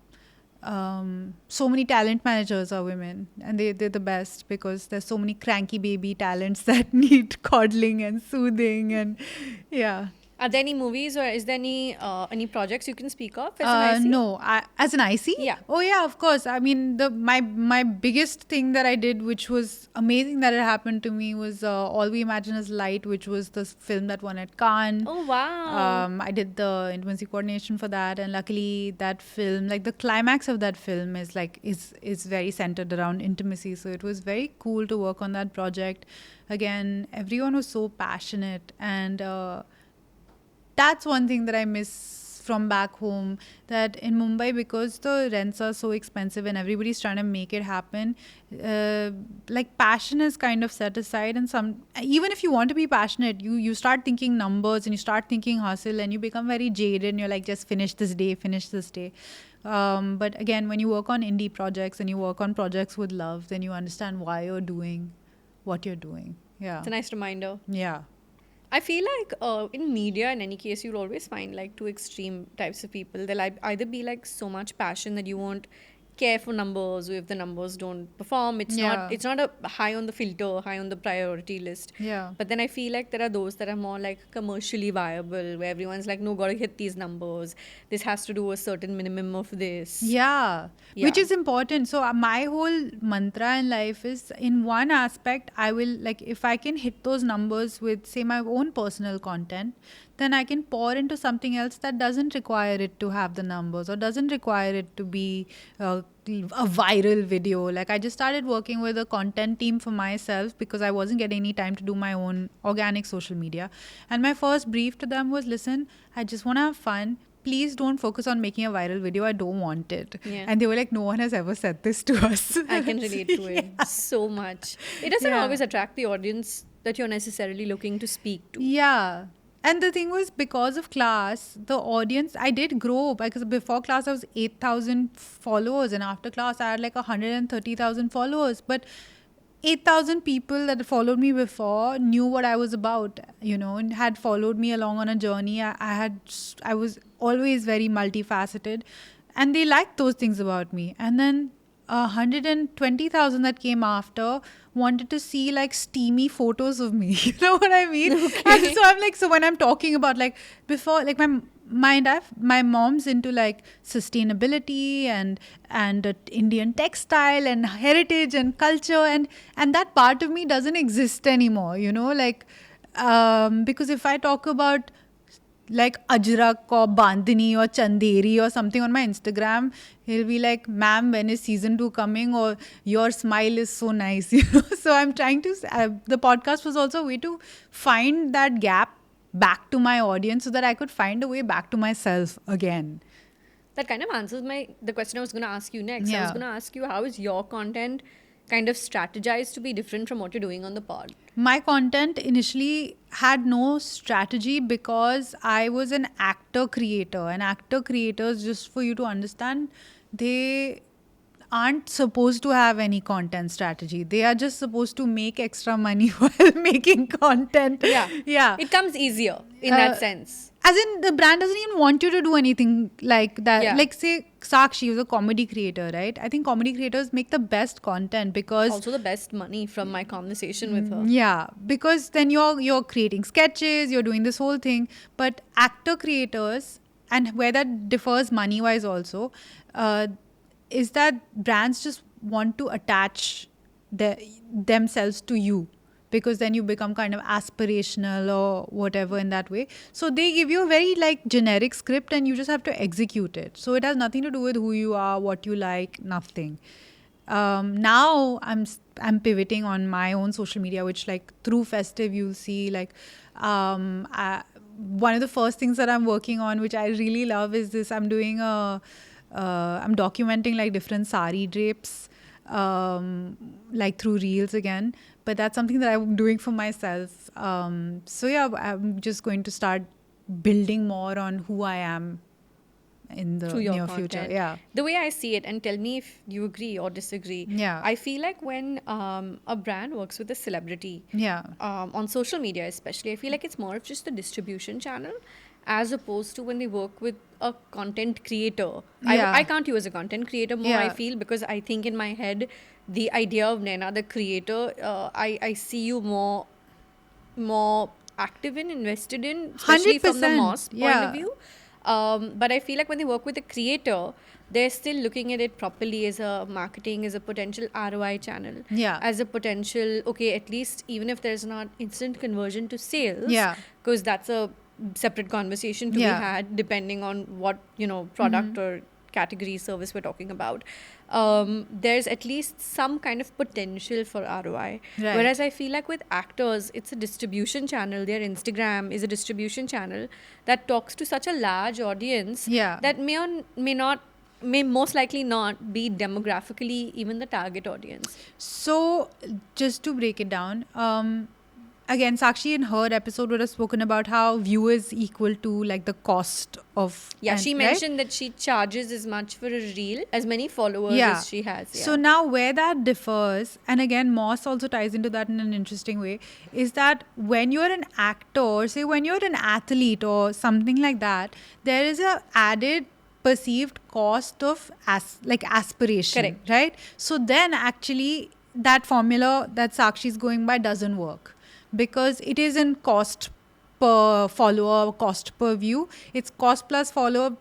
So many talent managers are women, and they're the best because there's so many cranky baby talents that need coddling and soothing, and yeah. Are there any movies, or is there any projects you can speak of as an IC? No, as an IC? Yeah. Oh yeah, of course. I mean, my biggest thing that I did, which was amazing that it happened to me, was All We Imagine Is Light, which was the film that won at Cannes. Oh wow. I did the intimacy coordination for that, and luckily that film, like the climax of that film, is very centered around intimacy. So it was very cool to work on that project. Again, everyone was so passionate, and that's one thing that I miss from back home that in Mumbai, because the rents are so expensive and everybody's trying to make it happen, like passion is kind of set aside. And even if you want to be passionate, you start thinking numbers and you start thinking hustle and you become very jaded and you're like, just finish this day, finish this day. But again, when you work on indie projects and you work on projects with love, then you understand why you're doing what you're doing. Yeah. It's a nice reminder. Yeah. I feel like in media, in any case, you'll always find like two extreme types of people. They'll either be like so much passion that you won't care for numbers, or if the numbers don't perform, it's not a high on the filter, high on the priority list. Yeah. But then I feel like there are those that are more like commercially viable, where everyone's like, no, gotta hit these numbers. This has to do a certain minimum of this. Yeah, which Yeah. is important. So my whole mantra in life is, in one aspect, I will, like, if I can hit those numbers with, say, my own personal content, then I can pour into something else that doesn't require it to have the numbers or doesn't require it to be a viral video. Like, I just started working with a content team for myself because I wasn't getting any time to do my own organic social media. And my first brief to them was, listen, I just want to have fun. Please don't focus on making a viral video. I don't want it. Yeah. And they were like, no one has ever said this to us. I can relate to it so much. It doesn't Yeah. always attract the audience that you're necessarily looking to speak to. Yeah. And the thing was, because of class, the audience, I did grow, because before class I was 8,000 followers and after class I had like 130,000 followers. But 8,000 people that followed me before knew what I was about, and had followed me along on a journey. I was always very multifaceted and they liked those things about me. And then 120,000 that came after wanted to see like steamy photos of me. You know what I mean? And so I'm like, so when I'm talking about like before, like my mom's into like sustainability and Indian textile and heritage and culture, and that part of me doesn't exist anymore, like because if I talk about like Ajrak or Bandhani or Chanderi or something on my Instagram, he'll be like, ma'am, when is season 2 coming? Or your smile is so nice. So I'm trying to, the podcast was also a way to find that gap back to my audience so that I could find a way back to myself again. That kind of answers the question I was going to ask you next. I was Yeah. going to ask you, how is your content kind of strategized to be different from what you're doing on the pod? My content initially had no strategy because I was an actor creator. And actor creators, just for you to understand, they aren't supposed to have any content strategy. They are just supposed to make extra money while making content. Yeah. Yeah. It comes easier in that sense. As in, the brand doesn't even want you to do anything like that. Yeah. Like, say, Sakshi was a comedy creator, right? I think comedy creators make the best content because Also the best money from my conversation with her. yeah, because then you're creating sketches, you're doing this whole thing. But actor creators, and where that differs money wise also, is that brands just want to attach themselves to you, because then you become kind of aspirational or whatever in that way. So they give you a very like generic script and you just have to execute it. So it has nothing to do with who you are, what you like, nothing. Now I'm pivoting on my own social media, which like through Festive you'll see like one of the first things that I'm working on, which I really love, is this. I'm documenting like different sari drapes, like through reels again. But that's something that I'm doing for myself. So yeah, I'm just going to start building more on who I am in the Through your near content. future. Yeah. The way I see it, and tell me if you agree or disagree. Yeah. I feel like when a brand works with a celebrity, Yeah. on social media especially, I feel like it's more of just a distribution channel, as opposed to when they work with a content creator. Yeah. I count you as a content creator more, I Yeah. feel, because I think in my head, the idea of Naina, the creator, I see you more active in, invested in, especially from the 100%, Moss point yeah. of view. But I feel like when they work with a creator, they're still looking at it properly as a marketing, as a potential ROI channel, Yeah. as a potential, okay, at least even if there's not instant conversion to sales, Yeah. because that's a separate conversation to Yeah. be had depending on what, product or category service we're talking about. there's at least some kind of potential for ROI. Right. Whereas I feel like with actors, it's a distribution channel. Their Instagram is a distribution channel that talks to such a large audience Yeah. that may most likely not be demographically even the target audience. So, just to break it down, again, Sakshi in her episode would have spoken about how viewers equal to like the cost of. Yeah, she right? mentioned that she charges as much for a reel, as many followers Yeah. as she has. Yeah. So now where that differs, and again, Moss also ties into that in an interesting way, is that when you're an actor, or say when you're an athlete or something like that, there is a added perceived cost of aspiration. Correct. Right? So then actually that formula that Sakshi is going by doesn't work because it isn't cost per follower, cost per view. It's cost plus follower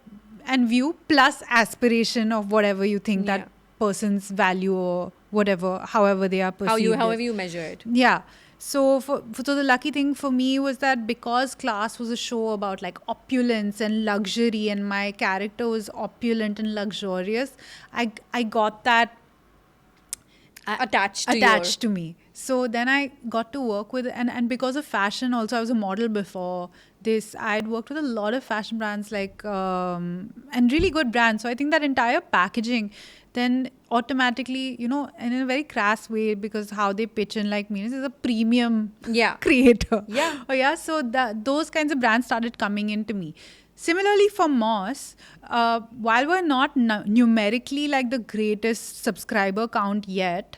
and view plus aspiration of whatever you think Yeah. that person's value or whatever, however they are perceived. However you measure it. Yeah. So so the lucky thing for me was that because Class was a show about like opulence and luxury, and my character was opulent and luxurious, I got that attached to me. So then I got to work with, and because of fashion also, I was a model before this. I'd worked with a lot of fashion brands and really good brands. So I think that entire packaging then automatically, and in a very crass way, because how they pitch in like me, this is a premium Yeah. creator. Yeah. Oh yeah. So those kinds of brands started coming into me. Similarly for Moss, while we're not numerically like the greatest subscriber count yet,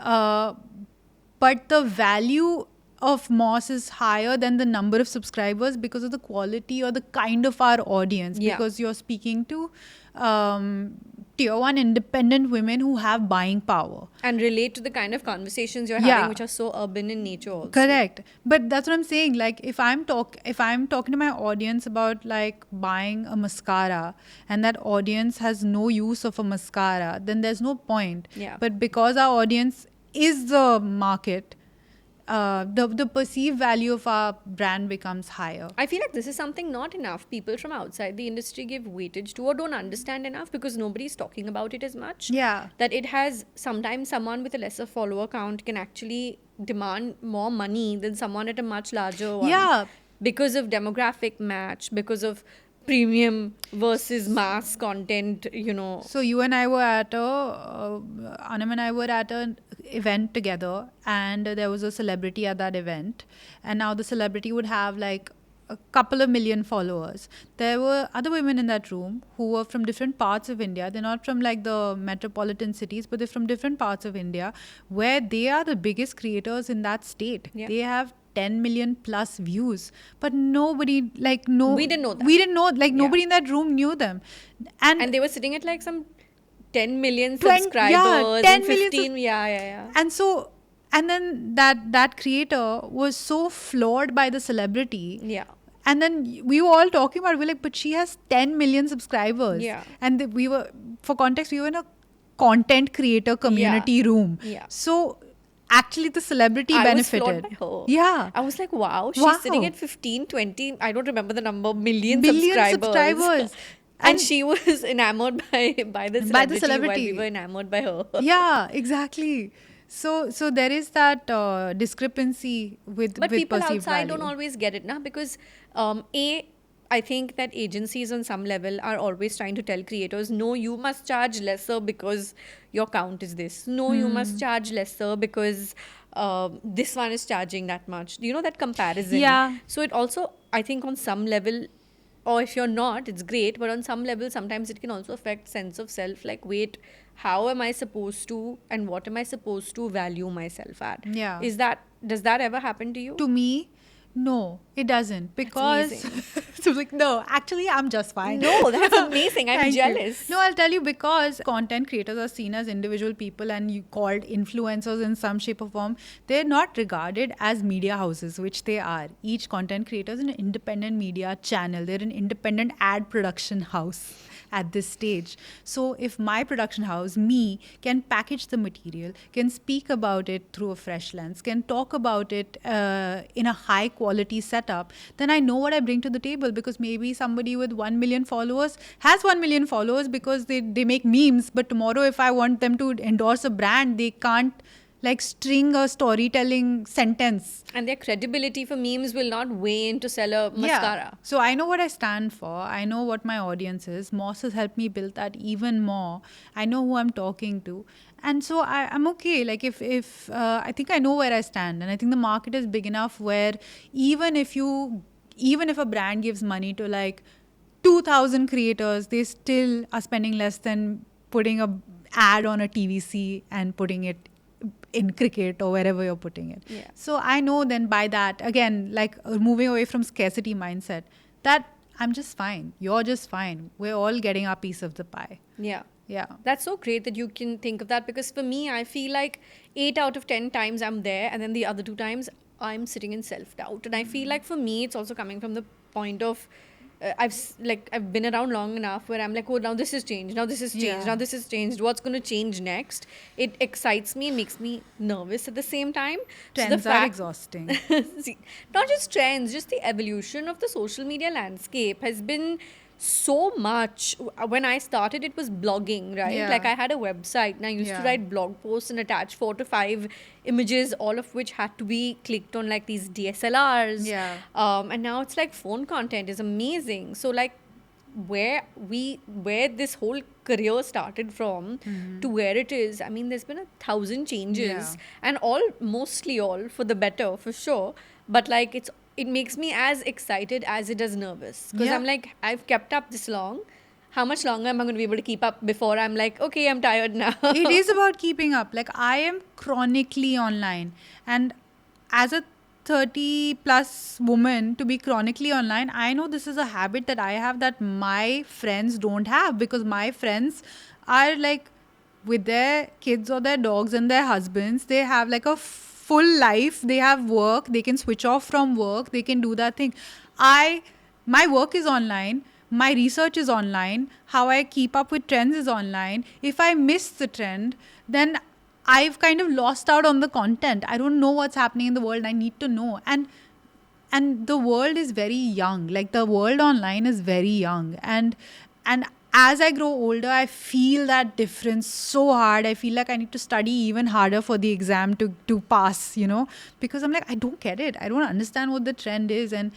but the value of Moss is higher than the number of subscribers because of the quality or the kind of our audience. Yeah. Because you're speaking to tier 1 independent women who have buying power. And relate to the kind of conversations you're Yeah. having, which are so urban in nature also. Correct. But that's what I'm saying. Like if I'm talking to my audience about like buying a mascara, and that audience has no use of a mascara, then there's no point. Yeah. But because our audience is the market, the perceived value of our brand becomes higher. I feel like this is something not enough people from outside the industry give weightage to or don't understand enough because nobody's talking about it as much. Yeah. That it has sometimes someone with a lesser follower count can actually demand more money than someone at a much larger one. Yeah. Because of demographic match, because of premium versus mass content, So you and I were Anam and I were at an event together, and there was a celebrity at that event, and now the celebrity would have like a couple of million followers. There were other women in that room who were from different parts of India. They're not from like the metropolitan cities, but they're from different parts of India where they are the biggest creators in that state. Yeah. They have 10 million plus views, but nobody We didn't know that. We didn't know, like Yeah. nobody in that room knew them. And they were sitting at like some 10 million 10 subscribers. yeah, 10 and million 15. Yeah. And so, and then that creator was so floored by the celebrity. Yeah. And then we were all talking about it. We're like, but she has 10 million subscribers. Yeah. And we were, for context, we were in a content creator community room. Yeah. So actually the celebrity I was benefited. floored by her. Yeah. I was like, wow, she's Wow. sitting at 15, 20, I don't remember the number, million Billion subscribers. And And she was enamored by the celebrity, celebrity. while we were enamored by her. Yeah, exactly. So there is that discrepancy with But with people perceived outside value. don't always get it now because I think that agencies on some level are always trying to tell creators, no, you must charge lesser because your count is this. No, you must charge lesser because this one is charging that much. You know, that comparison. Yeah. So it also, I think on some level, or if you're not, it's great. But on some level, sometimes it can also affect sense of self. Like, wait, how am I supposed to and what am I supposed to value myself at? Yeah. Does that ever happen to you? To me, no, it doesn't. Because amazing. so like, no, actually I'm just fine. No, that's amazing. I'm Thank you. jealous. No, I'll tell you, because content creators are seen as individual people and you called influencers in some shape or form. They're not regarded as media houses, which they are. Each content creator is an independent media channel. They're an independent ad production house at this stage. So if my production house, me, can package the material, can speak about it through a fresh lens, can talk about it in a high quality setup, then I know what I bring to the table because maybe somebody with 1 million followers has 1 million followers because they make memes, but tomorrow if I want them to endorse a brand, they can't like string a storytelling sentence. And their credibility for memes will not weigh in to sell a mascara. So I know what I stand for. I know what my audience is. Moss has helped me build that even more. I know who I'm talking to. And so I'm okay. Like if I think I know where I stand, and I think the market is big enough where even if a brand gives money to like 2,000 creators, they still are spending less than putting a ad on a TVC and putting it in cricket or wherever you're putting it. Yeah. So I know then by that, again, like moving away from scarcity mindset, that I'm just fine. You're just fine. We're all getting our piece of the pie. Yeah. Yeah. That's so great that you can think of that, because for me, I feel like 8 out of 10 times I'm there, and then the other 2 times I'm sitting in self-doubt. And I feel like for me, it's also coming from the point of I've been around long enough where I'm like, oh, now this has changed, now this has changed, Yeah. now this has changed. What's going to change next? It excites me, makes me nervous at the same time. Trends are exhausting. See, not just trends, just the evolution of the social media landscape has been so much. When I started, it was blogging, right? Yeah. Like I had a website and I used to Yeah. write blog posts and attach 4 to 5 images, all of which had to be clicked on like these DSLRs. Yeah. And now it's like phone content is amazing. So like where this whole career started from to where it is, I mean, there's been 1,000 changes, Yeah. and mostly all for the better, for sure. But like it makes me as excited as it does nervous, because Yeah. I'm like, I've kept up this long. How much longer am I going to be able to keep up before I'm like, okay, I'm tired now? It is about keeping up. Like I am chronically online, and as a 30 plus woman to be chronically online, I know this is a habit that I have that my friends don't have, because my friends are like with their kids or their dogs and their husbands, they have like a full life, they have work, they can switch off from work, they can do that thing. My work is online, my research is online, how I keep up with trends is online. If I miss the trend, then I've kind of lost out on the content. I don't know what's happening in the world. I need to know. And the world is very young. Like the world online is very young. And as I grow older, I feel that difference so hard. I feel like I need to study even harder for the exam to pass, because I'm like, I don't get it. I don't understand what the trend is. And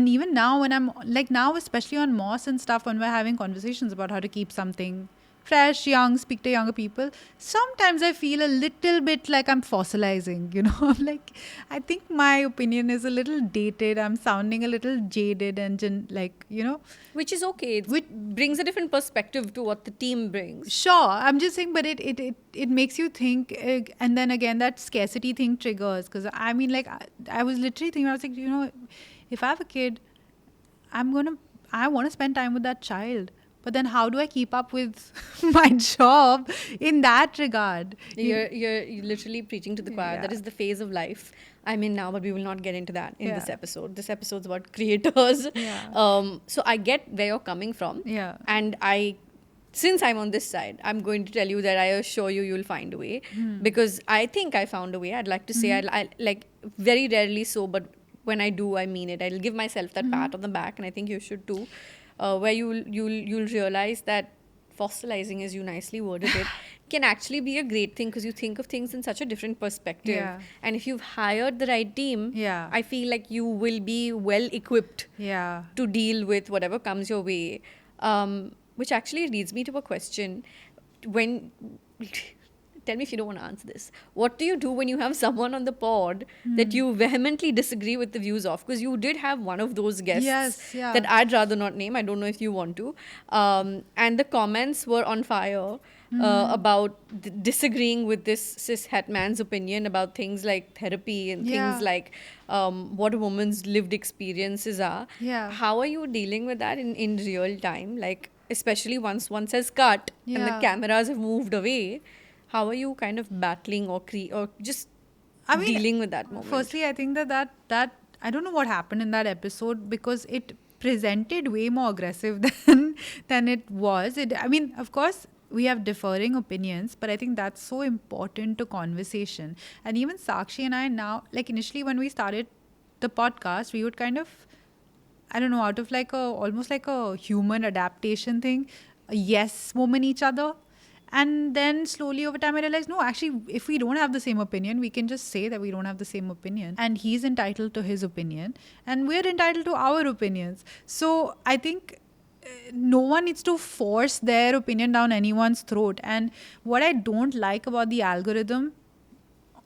even now when I'm like now, especially on Moss and stuff, when we're having conversations about how to keep something fresh, young, speak to younger people, sometimes I feel a little bit like I'm fossilizing, I'm like, I think my opinion is a little dated. I'm sounding a little jaded and Which is okay. It brings a different perspective to what the team brings. sure. I'm just saying, but it makes you think, and then again, that scarcity thing triggers. Because I mean, like, I was literally thinking, I was like, if I have a kid, I want to spend time with that child. But then how do I keep up with my job in that regard? You're literally preaching to the choir. Yeah. That is the phase of life I'm in now, but we will not get into that in this Yeah. episode. This episode's about creators. Yeah. So I get where you're coming from. Yeah. And since I'm on this side, I'm going to tell you that I assure you'll find a way, because I think I found a way. I'd like to say I like very rarely so, but when I do, I mean it. I'll give myself that pat on the back, and I think you should too. Where you'll realize that fossilizing, as you nicely worded it, can actually be a great thing, because you think of things in such a different perspective. Yeah. And if you've hired the right team, Yeah. I feel like you will be well equipped Yeah. to deal with whatever comes your way. Which actually leads me to a question. Tell me if you don't want to answer this. What do you do when you have someone on the pod that you vehemently disagree with the views of? Because you did have one of those guests Yes, yeah. that I'd rather not name. I don't know if you want to. And the comments were on fire about disagreeing with this cis-het man's opinion about things like therapy and Yeah. things like what a woman's lived experiences are. Yeah. How are you dealing with that in real time? Like, especially once one says cut and the Yeah. cameras have moved away, how are you kind of battling or just dealing with that moment? Firstly, I think that I don't know what happened in that episode, because it presented way more aggressive than it was. I mean, of course, we have differing opinions, but I think that's so important to conversation. And even Sakshi and I now, like initially when we started the podcast, we would kind of, I don't know, out of like almost like a human adaptation thing, a yes woman each other. And then slowly over time, I realized, no, actually, if we don't have the same opinion, we can just say that we don't have the same opinion. And he's entitled to his opinion, and we're entitled to our opinions. So I think no one needs to force their opinion down anyone's throat. And what I don't like about the algorithm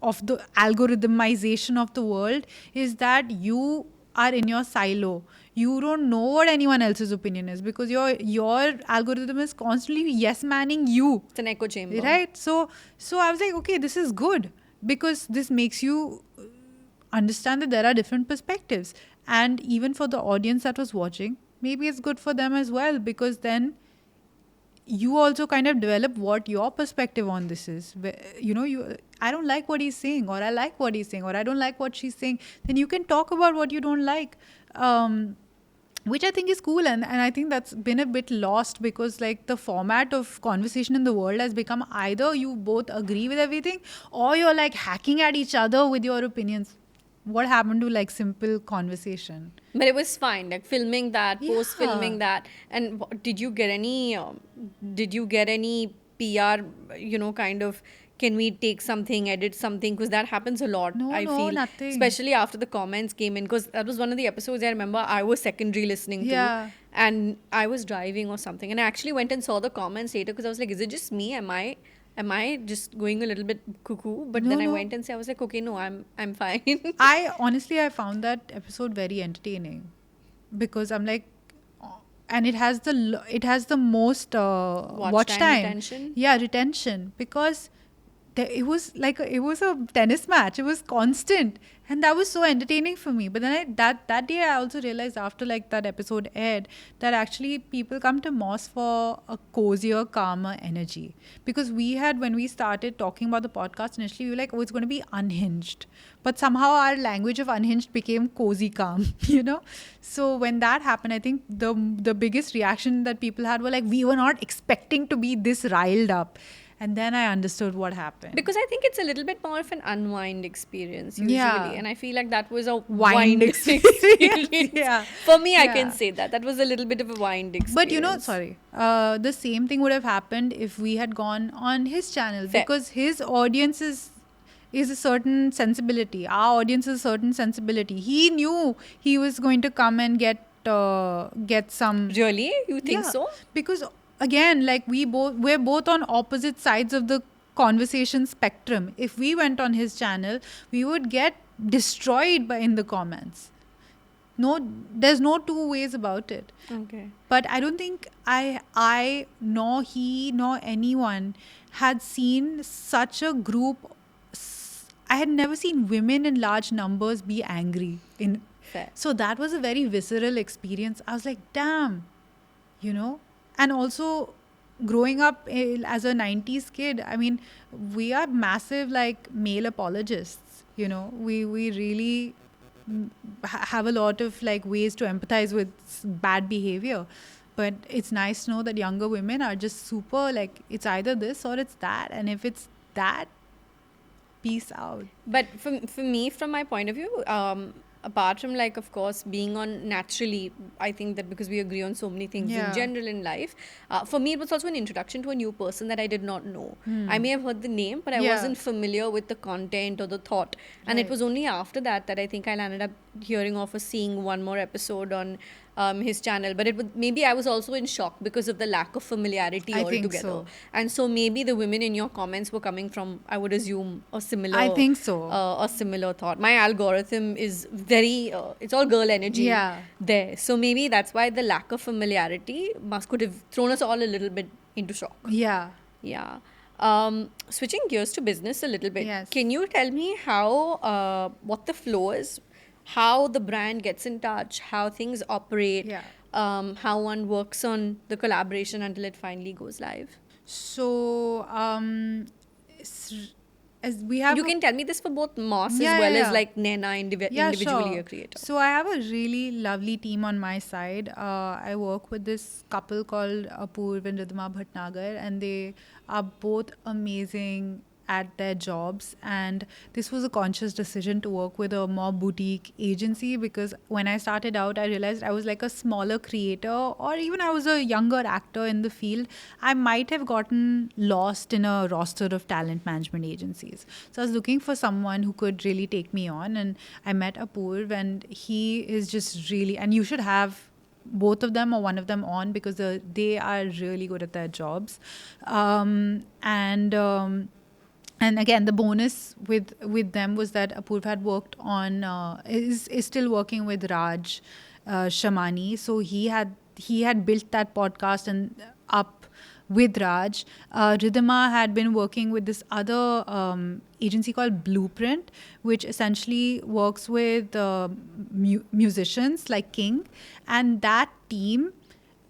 of the algorithmization of the world is that you are in your silo. You don't know what anyone else's opinion is because your algorithm is constantly yes manning you. It's an echo chamber. Right? So I was like, okay, this is good because this makes you understand that there are different perspectives. And even for the audience that was watching, maybe it's good for them as well because then you also kind of develop what your perspective on this is. I don't like what he's saying, or I like what he's saying, or I don't like what she's saying. Then you can talk about what you don't like, which I think is cool. And I think that's been a bit lost because like the format of conversation in the world has become either you both agree with everything or you're like hacking at each other with your opinions. What happened to like simple conversation? But it was fine, like filming that, Yeah. post filming that. And did you get any? Did you get any PR? Kind of. Can we take something, edit something? Because that happens a lot. No, I no, feel, nothing. especially after the comments came in. Because that was one of the episodes I remember I was secondary listening Yeah. to, and I was driving or something, and I actually went and saw the comments later because I was like, is it just me? Am I just going a little bit cuckoo? But No, then I no. went and said, I was like, okay, no, I'm fine. I found that episode very entertaining because I'm like, and it has the most watch time. Retention. Yeah, retention because it was like it was a tennis match. It was constant, and that was so entertaining for me. But then that day I also realized after like that episode aired that actually people come to Moss for a cozier, calmer energy. Because when we started talking about the podcast initially, we were like, oh, it's going to be unhinged. But somehow our language of unhinged became cozy calm, So when that happened, I think the biggest reaction that people had were like, we were not expecting to be this riled up. And then I understood what happened. Because I think it's a little bit more of an unwind experience usually. Yeah. And I feel like that was a Wind wind experience. Yeah. For me, I Yeah. can say that. That was a little bit of a wind experience. But the same thing would have happened if we had gone on his channel. Fair. Because his audience is a certain sensibility. Our audience is a certain sensibility. He knew he was going to come and get some. Really? You think Yeah, so? because again, like we're both on opposite sides of the conversation spectrum. If we went on his channel, we would get destroyed in the comments. No, there's no two ways about it. Okay. But I don't think I nor he nor anyone had seen such a group. I had never seen women in large numbers be angry. Fair. So that was a very visceral experience. I was like, damn, And also, growing up as a 90s kid, I mean, we are massive like male apologists. We really have a lot of like ways to empathize with bad behavior. But it's nice to know that younger women are just super like, it's either this or it's that. And if it's that, peace out. But for me, from my point of view, apart from like, of course, being on naturally, I think that because we agree on so many things Yeah. in general in life, for me, it was also an introduction to a new person that I did not know. I may have heard the name, but I Yeah. wasn't familiar with the content or the thought. And it Right. was only after that that I think I landed up hearing of or seeing one more episode on his channel. But maybe I was also in shock because of the lack of familiarity I think altogether. so. And so maybe the women in your comments were coming from, I would assume, a similar. I think so. A similar thought. My algorithm is very, it's all girl energy Yeah. there. So maybe that's why the lack of familiarity could have thrown us all a little bit into shock. Yeah. Yeah. Switching gears to business a little bit. Yes. Can you tell me how, what the flow is, how the brand gets in touch, how things operate, Yeah. how one works on the collaboration until it finally goes live? So, as we have, You can tell me this for both Moss Yeah, as well yeah, as yeah. like Nena individually sure. a creator. So I have a really lovely team on my side. I work with this couple called Apoorv and Ridhima Bhatnagar, and they are both amazing at their jobs, and this was a conscious decision to work with a more boutique agency, because when I started out, I realized I was like a smaller creator, or even I was a younger actor in the field. I might have gotten lost in a roster of talent management agencies. So I was looking for someone who could really take me on, and I met Apurv, and he is just really, and you should have both of them or one of them on, because they are really good at their jobs. And again, the bonus with them was that Apurv had worked on is still working with Raj Shamani. So he had built that podcast and up with Raj. Ridhima had been working with this other agency called Blueprint, which essentially works with musicians like King. And that team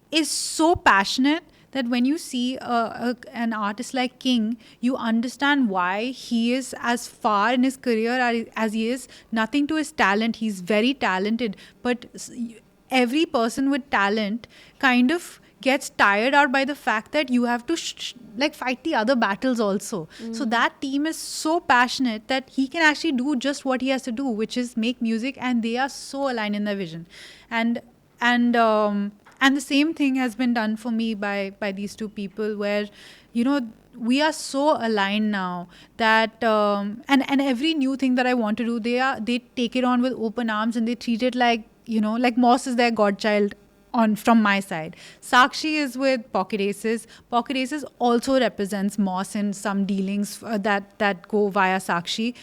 is so passionate that when you see an artist like King, you understand why he is as far in his career as he is. Nothing to his talent. He's very talented. But every person with talent kind of gets tired out by the fact that you have to like fight the other battles also. So that team is so passionate that he can actually do just what he has to do, which is make music, and they are so aligned in their vision. And the same thing has been done for me by these two people, where we are so aligned now that and every new thing that I want to do, they take it on with open arms, and they treat it like like Moss is their godchild on from my side. Sakshi is with Pocket Aces. Pocket Aces also represents Moss in some dealings that go via Sakshi.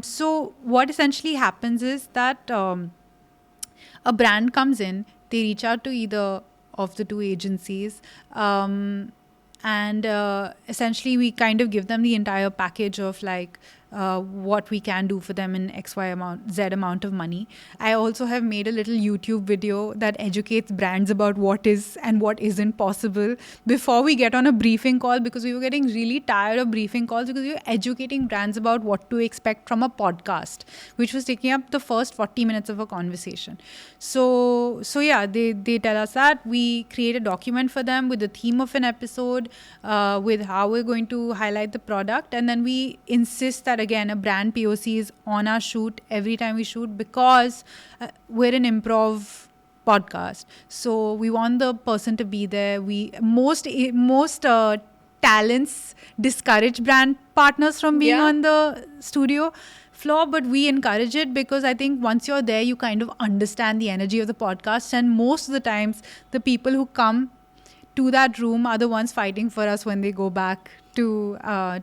So what essentially happens is that a brand comes in, they reach out to either of the two agencies, and essentially we kind of give them the entire package of like what we can do for them in Z amount of money. I also have made a little YouTube video that educates brands about what is and what isn't possible before we get on a briefing call, because we were getting really tired of briefing calls, because we were educating brands about what to expect from a podcast, which was taking up the first 40 minutes of a conversation. So yeah, they tell us that. We create a document for them with the theme of an episode, with how we're going to highlight the product, and then we insist that again a brand POC is on our shoot every time we shoot, because we're an improv podcast, so we want the person to be there. Most talents discourage brand partners from being on the studio floor, but we encourage it, because I think once you're there, you kind of understand the energy of the podcast, and most of the times the people who come to that room are the ones fighting for us when they go back to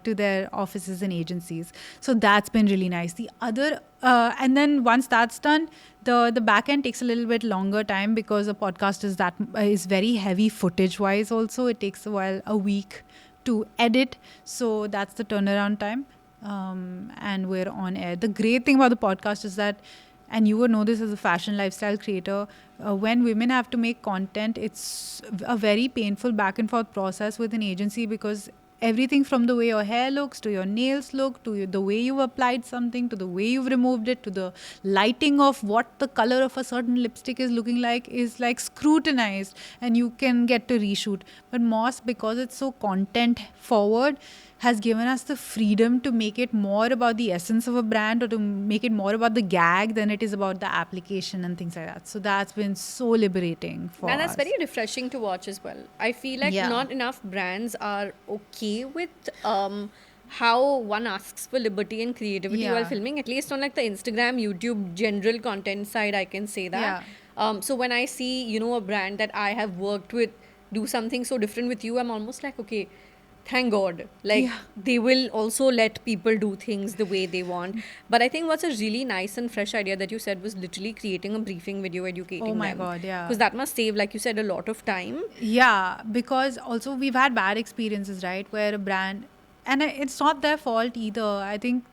their offices and agencies. So that's been really nice. The other and then once that's done, the back end takes a little bit longer time, because a podcast is very heavy footage wise. Also, it takes a week to edit. So that's the turnaround time. And we're on air. The great thing about the podcast is that, and you would know this as a fashion lifestyle creator, when women have to make content, it's a very painful back and forth process with an agency, because everything from the way your hair looks, to your nails look, to the way you've applied something, to the way you've removed it, to the lighting of what the color of a certain lipstick is looking like, is like scrutinized, and you can get to reshoot. But Moss, because it's so content forward, has given us the freedom to make it more about the essence of a brand, or to make it more about the gag than it is about the application and things like that. So that's been so liberating for us. And that's very refreshing to watch as well. I feel like not enough brands are okay with how one asks for liberty and creativity while filming, at least on like the Instagram, YouTube, general content side, I can say that. So when I see, a brand that I have worked with do something so different with you, I'm almost like, okay, thank God. Like, they will also let people do things the way they want. But I think what's a really nice and fresh idea that you said was literally creating a briefing video educating them. Oh my God, yeah. Because that must save, like you said, a lot of time. Yeah, because also we've had bad experiences, right? Where a brand, and it's not their fault either. I think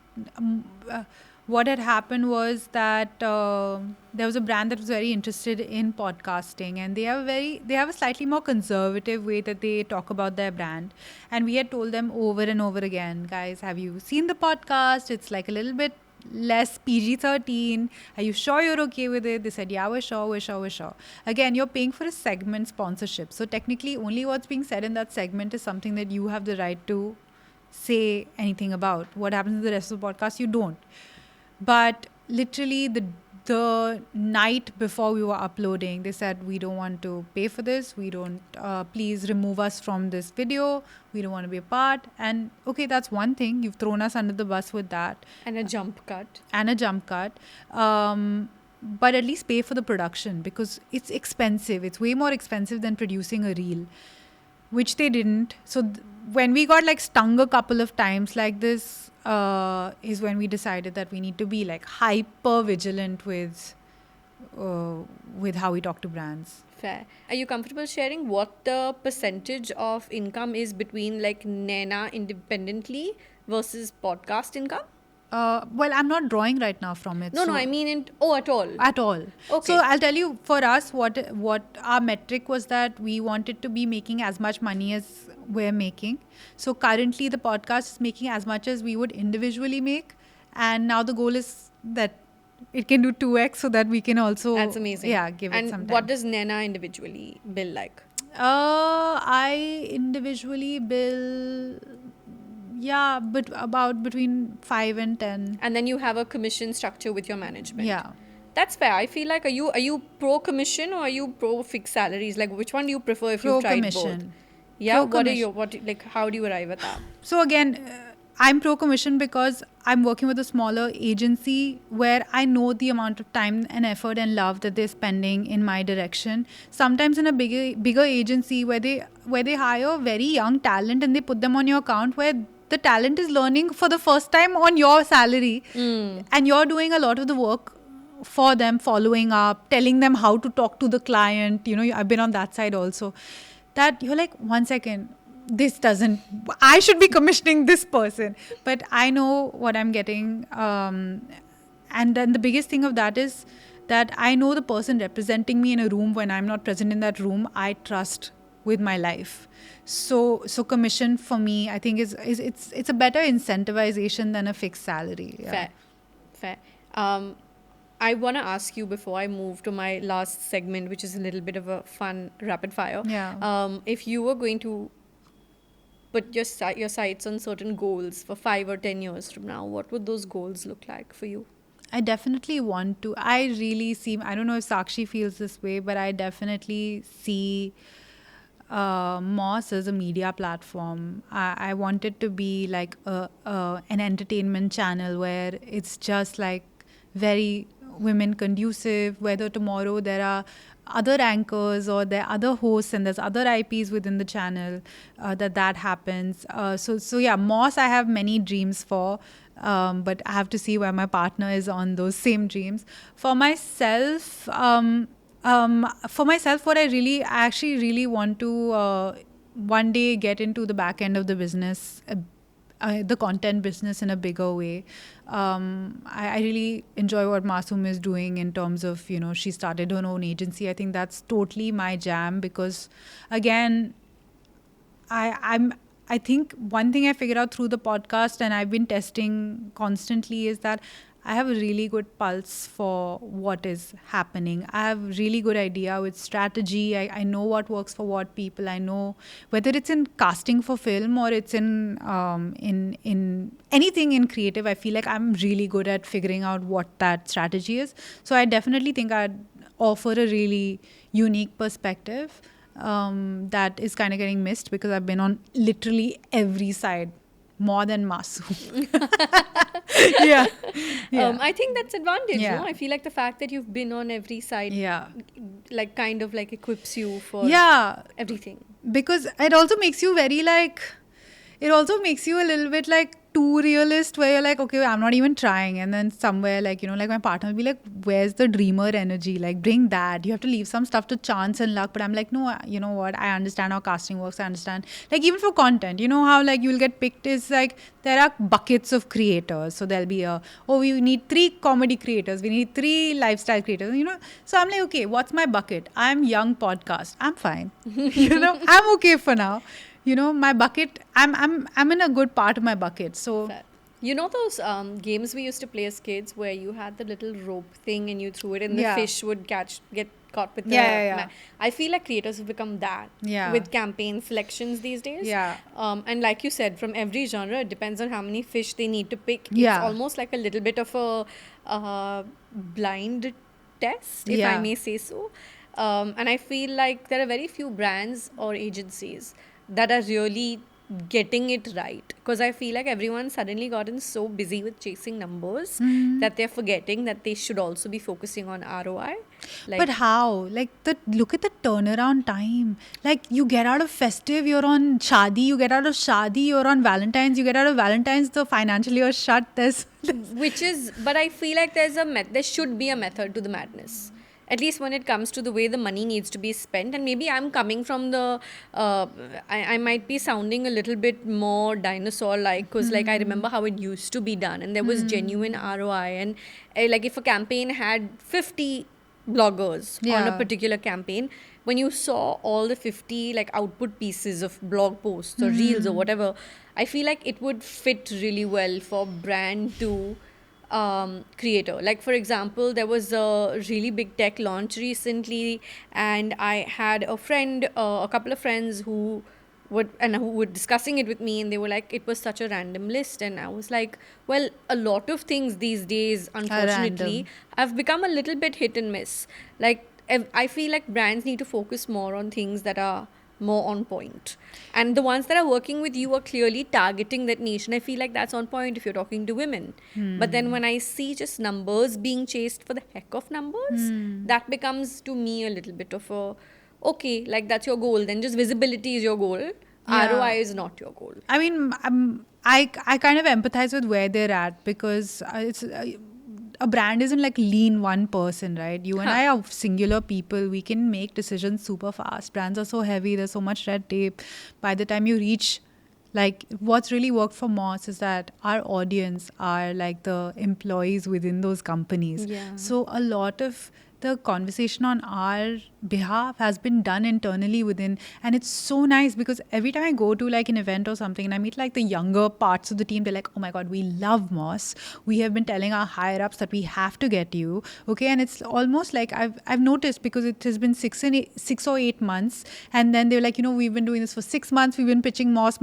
what had happened was that there was a brand that was very interested in podcasting, and they have a slightly more conservative way that they talk about their brand. And we had told them over and over again, guys, have you seen the podcast? It's like a little bit less PG-13. Are you sure you're okay with it? They said, yeah, we're sure. Again, you're paying for a segment sponsorship. So technically only what's being said in that segment is something that you have the right to say anything about. What happens in the rest of the podcast, you don't. But literally the night before we were uploading, they said, we don't want to pay for this. We don't, please remove us from this video. We don't want to be a part. And okay, that's one thing. You've thrown us under the bus with that. And a jump cut. But at least pay for the production, because it's expensive. It's way more expensive than producing a reel, which they didn't. So when we got like stung a couple of times like this, is when we decided that we need to be like hyper vigilant with how we talk to brands. Fair. Are you comfortable sharing what the percentage of income is between like Naina independently versus podcast income? Well, I'm not drawing right now from it. No, I mean at all. At all. Okay. So I'll tell you, for us, what our metric was, that we wanted to be making as much money as we're making. So currently the podcast is making as much as we would individually make. And now the goal is that it can do 2x, so that we can also... That's amazing. Yeah, give it some And time. what does Naina individually bill like? I individually bill... Yeah, but about between 5 and 10. And then you have a commission structure with your management. Yeah. That's fair. I feel like, are you pro commission or are you pro fixed salaries? Like, which one do you prefer if Pro you've tried commission. both? Yeah. Pro-commission. How do you arrive at that? So again, I'm pro commission because I'm working with a smaller agency where I know the amount of time and effort and love that they're spending in my direction. Sometimes in a bigger agency where they hire very young talent and they put them on your account, where the talent is learning for the first time on your salary, and you're doing a lot of the work for them, following up, telling them how to talk to the client. You know, I've been on that side also. That you're like, 1 second, I should be commissioning this person, but I know what I'm getting. And then the biggest thing of that is that I know the person representing me in a room when I'm not present in that room, I trust with my life. So commission for me, I think it's a better incentivization than a fixed salary. Yeah. Fair. I want to ask you before I move to my last segment, which is a little bit of a fun rapid fire. Yeah. If you were going to put your sights on certain goals for 5 or 10 years from now, what would those goals look like for you? I definitely want to. I don't know if Sakshi feels this way, but I definitely see Moss as a media platform. I want it to be like an entertainment channel where it's just like very women conducive, whether tomorrow there are other anchors or there are other hosts and there's other IPs within the channel, that happens. So yeah, Moss I have many dreams for, but I have to see where my partner is on those same dreams. For myself, what I actually really want to one day get into the back end of the business, the content business in a bigger way. I really enjoy what Masoom is doing in terms of, she started her own agency. I think that's totally my jam, because again, I think one thing I figured out through the podcast, and I've been testing constantly, is that I have a really good pulse for what is happening. I have a really good idea with strategy. I know what works for what people. I know whether it's in casting for film or it's in anything in creative. I feel like I'm really good at figuring out what that strategy is. So I definitely think I'd offer a really unique perspective that is kind of getting missed, because I've been on literally every side, more than Masoom. yeah. I think that's advantage. Yeah. No? I feel like the fact that you've been on every side, like kind of like equips you for everything. Because it also makes you a little bit like too realist, where you're like, okay, I'm not even trying. And then somewhere like, like my partner will be like, where's the dreamer energy? Like, bring that. You have to leave some stuff to chance and luck. But I'm like, no, you know what? I understand how casting works. I understand. Like, even for content, you know how like you'll get picked is like, there are buckets of creators. So there'll be we need 3 comedy creators. We need 3 lifestyle creators, So I'm like, okay, what's my bucket? I'm young podcast. I'm fine. I'm okay for now. My bucket, I'm in a good part of my bucket. So Fair. You know those games we used to play as kids where you had the little rope thing and you threw it and the fish would get caught with the Yeah. I feel like creators have become that Yeah. with campaign selections these days. Yeah. And like you said, from every genre, it depends on how many fish they need to pick. Yeah. It's almost like a little bit of a blind test, if I Yeah. may say so. And I feel like there are very few brands or agencies that are really getting it right, because I feel like everyone's suddenly gotten so busy with chasing numbers that they're forgetting that they should also be focusing on ROI. Like, But how? Like look at the turnaround time. Like you get out of festive, you're on Shadi. You get out of Shadi, you're on Valentine's. You get out of Valentine's, the financial year shut. which is, but I feel like there should be a method to the madness, at least when it comes to the way the money needs to be spent. And maybe I'm coming from the I might be sounding a little bit more dinosaur like, because like I remember how it used to be done, and there was genuine ROI. And like if a campaign had 50 bloggers on a Yeah. particular campaign, when you saw all the 50 like output pieces of blog posts or reels or whatever, I feel like it would fit really well for brand to creator. Like for example, there was a really big tech launch recently, and I had a friend, a couple of friends who were discussing it with me, and they were like, it was such a random list. And I was like, well, a lot of things these days, unfortunately, random. have become a little bit hit and miss. Like I feel like brands need to focus more on things that are more on point, and the ones that are working with you are clearly targeting that niche, and I feel like that's on point if you're talking to women. But then when I see just numbers being chased for the heck of numbers, that becomes to me a little bit of a, okay, like that's your goal, then just visibility is your goal. Yeah. ROI is not your goal. I mean, I kind of empathize with where they're at, because it's a brand isn't like lean one person, right? You and I are singular people. We can make decisions super fast. Brands are so heavy. There's so much red tape. By the time you reach, like, what's really worked for Moss is that our audience are like the employees within those companies. Yeah. So a lot of the conversation on our behalf has been done internally within, and it's so nice because every time I go to like an event or something and I meet like the younger parts of the team, they're like, oh my god, we love Moss. We have been telling our higher ups that we have to get you, okay? And it's almost like I've noticed, because it has been 6 or 8 months, and then they're like, we've been doing this for 6 months, we've been pitching Moss,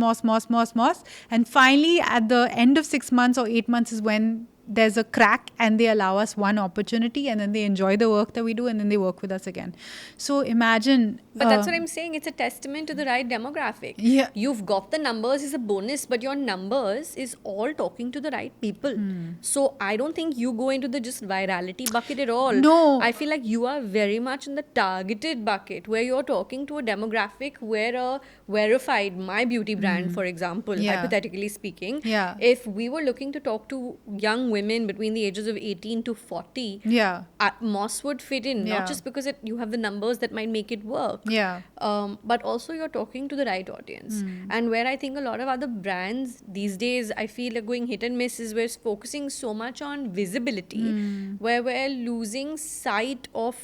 and finally at the end of 6 months or 8 months is when there's a crack, and they allow us one opportunity, and then they enjoy the work that we do, and then they work with us again. So imagine. But that's what I'm saying. It's a testament to the right demographic. Yeah. You've got the numbers is a bonus, but your numbers is all talking to the right people. So I don't think you go into the just virality bucket at all. No. I feel like you are very much in the targeted bucket, where you're talking to a demographic where a verified My Beauty brand, for example, Yeah. hypothetically speaking, Yeah. if we were looking to talk to young women between the ages of 18 to 40, Yeah. Moss would fit in, Yeah. not just because you have the numbers that might make it work. Yeah. But also you're talking to the right audience. And where I think a lot of other brands these days, I feel are going hit and miss, is we're focusing so much on visibility, where we're losing sight of,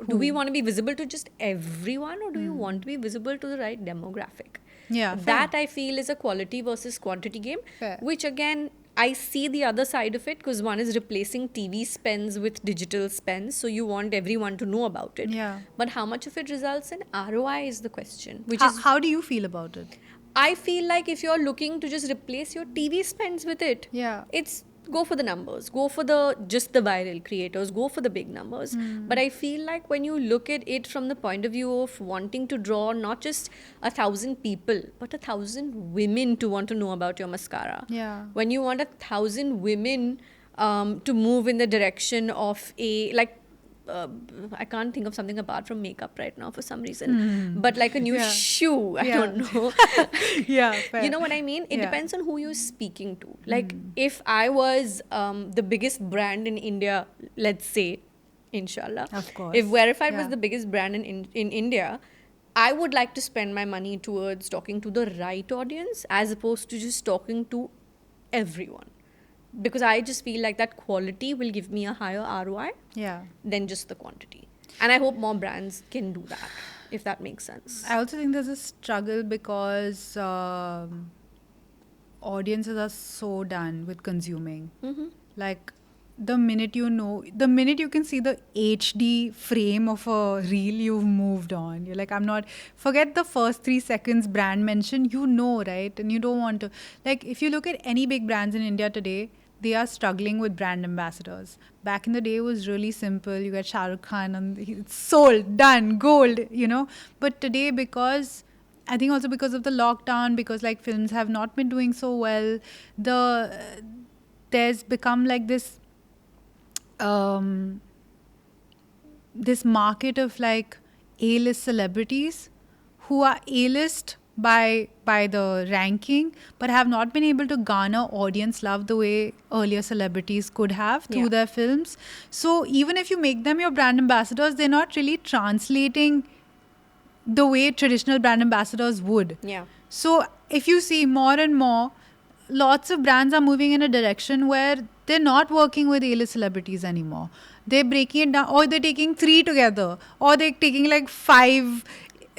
do we want to be visible to just everyone, or do you want to be visible to the right demographic? Yeah, fair. That I feel is a quality versus quantity game, Fair. which again, I see the other side of it, because one is replacing TV spends with digital spends. So you want everyone to know about it. Yeah. But how much of it results in ROI is the question, which How, is, how do you feel about it? I feel like if you're looking to just replace your TV spends with it, Yeah. it's go for the numbers, go for the viral creators, go for the big numbers. But I feel like when you look at it from the point of view of wanting to draw not just 1,000 people, but 1,000 women to want to know about your mascara. Yeah. When you want 1,000 women to move in the direction of I can't think of something apart from makeup right now for some reason, but like a new Yeah. shoe, I Yeah. don't know. Yeah. Fair. You know what I mean? It Yeah. depends on who you're speaking to. Like, if I was the biggest brand in India, let's say, inshallah, Of course. if Verified was Yeah. the biggest brand in India, I would like to spend my money towards talking to the right audience as opposed to just talking to everyone. Because I just feel like that quality will give me a higher ROI Yeah. than just the quantity. And I hope more brands can do that, if that makes sense. I also think there's a struggle because audiences are so done with consuming. Like, the minute you can see the HD frame of a reel, you've moved on. You're like, I'm not, forget the first 3 seconds brand mention, right? And you don't want to, like, if you look at any big brands in India today, they are struggling with brand ambassadors. Back in the day, it was really simple. You get Shah Rukh Khan and it's sold, done, gold. But today, I think also because of the lockdown, because like films have not been doing so well, there's become like this market of like A-list celebrities who are A-list by the ranking, but have not been able to garner audience love the way earlier celebrities could have through their films. So even if you make them your brand ambassadors, they're not really translating the way traditional brand ambassadors would. Yeah. So if you see more and more, lots of brands are moving in a direction where they're not working with A-list celebrities anymore. They're breaking it down, or they're taking 3 together, or they're taking like 5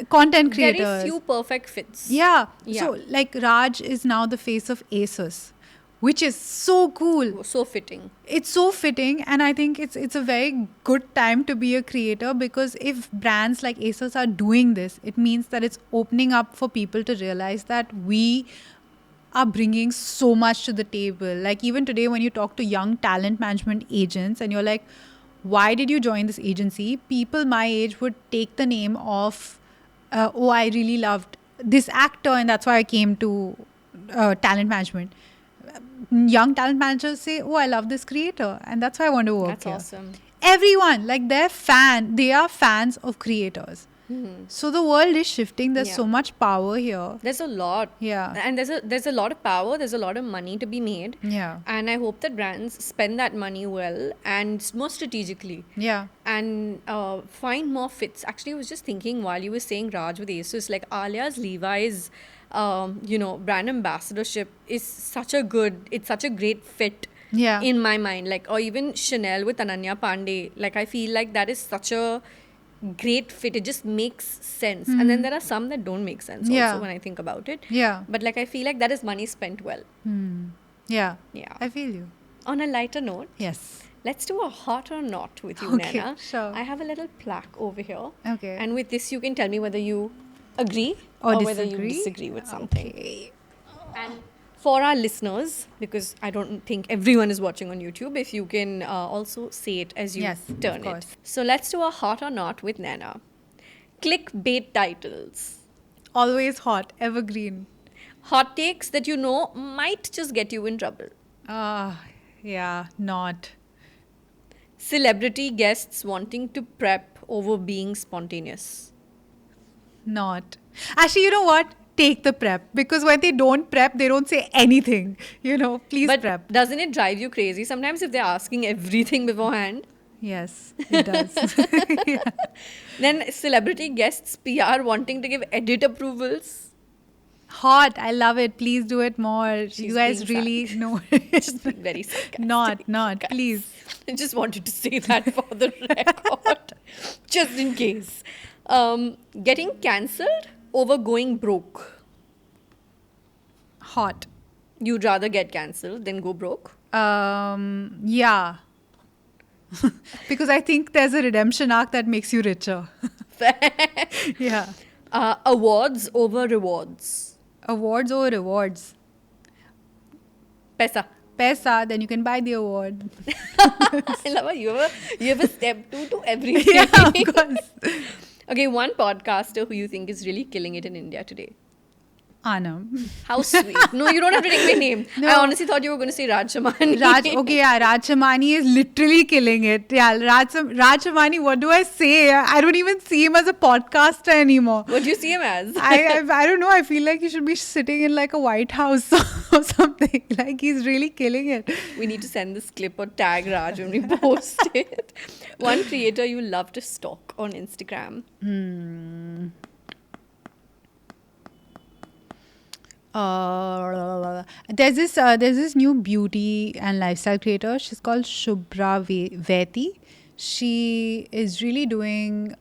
content creators. Very few perfect fits. Yeah. Yeah. So like Raj is now the face of ASUS, which is so cool. So fitting. It's so fitting, and I think it's a very good time to be a creator, because if brands like ASUS are doing this, it means that it's opening up for people to realize that we are bringing so much to the table. Like even today, when you talk to young talent management agents and you're like, why did you join this agency? People my age would take the name of, I really loved this actor and that's why I came to talent management. Young talent managers say, I love this creator and that's why I want to work here. That's awesome. Everyone, like they are fans of creators. So the world is shifting. There's so much power here. There's a lot. Yeah. And there's a lot of power. There's a lot of money to be made. Yeah. And I hope that brands spend that money well and more strategically. Yeah. And find more fits. Actually, I was just thinking while you were saying Raj with ASUS, like Alia's Levi's, brand ambassadorship is such a great fit. Yeah. In my mind, like, or even Chanel with Ananya Pandey, like I feel like that is such a great fit. It just makes sense. And then there are some that don't make sense also when I think about it. Yeah. But like I feel like that is money spent well. Yeah. Yeah. I feel you. On a lighter note, Yes. let's do a hot or not with you, Okay, Naina. sure. I have a little plaque over here. Okay. And with this you can tell me whether you agree Or whether you disagree? disagree with something. Okay. And for our listeners, because I don't think everyone is watching on YouTube, if you can also say it as you Yes, turn of it. course. So let's do a hot or not with Nana. Clickbait titles. Always hot. Evergreen. Hot takes that you know might just get you in trouble. Yeah. Not. Celebrity guests wanting to prep over being spontaneous. Not. Actually, you know what? Take the prep, because when they don't prep, they don't say anything. Please But prep. doesn't it drive you crazy sometimes if they're asking everything beforehand? Yes, it does. Yeah. Then celebrity guests PR wanting to give edit approvals. Hot. I love it. Please do it more. She's You guys being really know. Just being very sarcastic. Not. Guys. Please. I just wanted to say that for the record. Just in case. Getting cancelled over going broke. Hot. You'd rather get cancelled than go broke? Yeah. Because I think there's a redemption arc that makes you richer. Yeah. Awards over rewards. Awards over rewards. Pesa. Pesa, then you can buy the award. I love how you have a step two to everything. Yeah, of course. Okay, one podcaster who you think is really killing it in India today. Anam. How sweet. No, you don't have to take my name. No. I honestly thought you were going to say Raj Shamani. Raj Shamani is literally killing it. Yeah, Raj Shamani, what do I say? I don't even see him as a podcaster anymore. What do you see him as? I don't know. I feel like he should be sitting in like a White House or something. Like he's really killing it. We need to send this clip or tag Raj when we post it. One creator you love to stalk on Instagram. There's this new beauty and lifestyle creator. She's called Shubhra Veti. She is really doing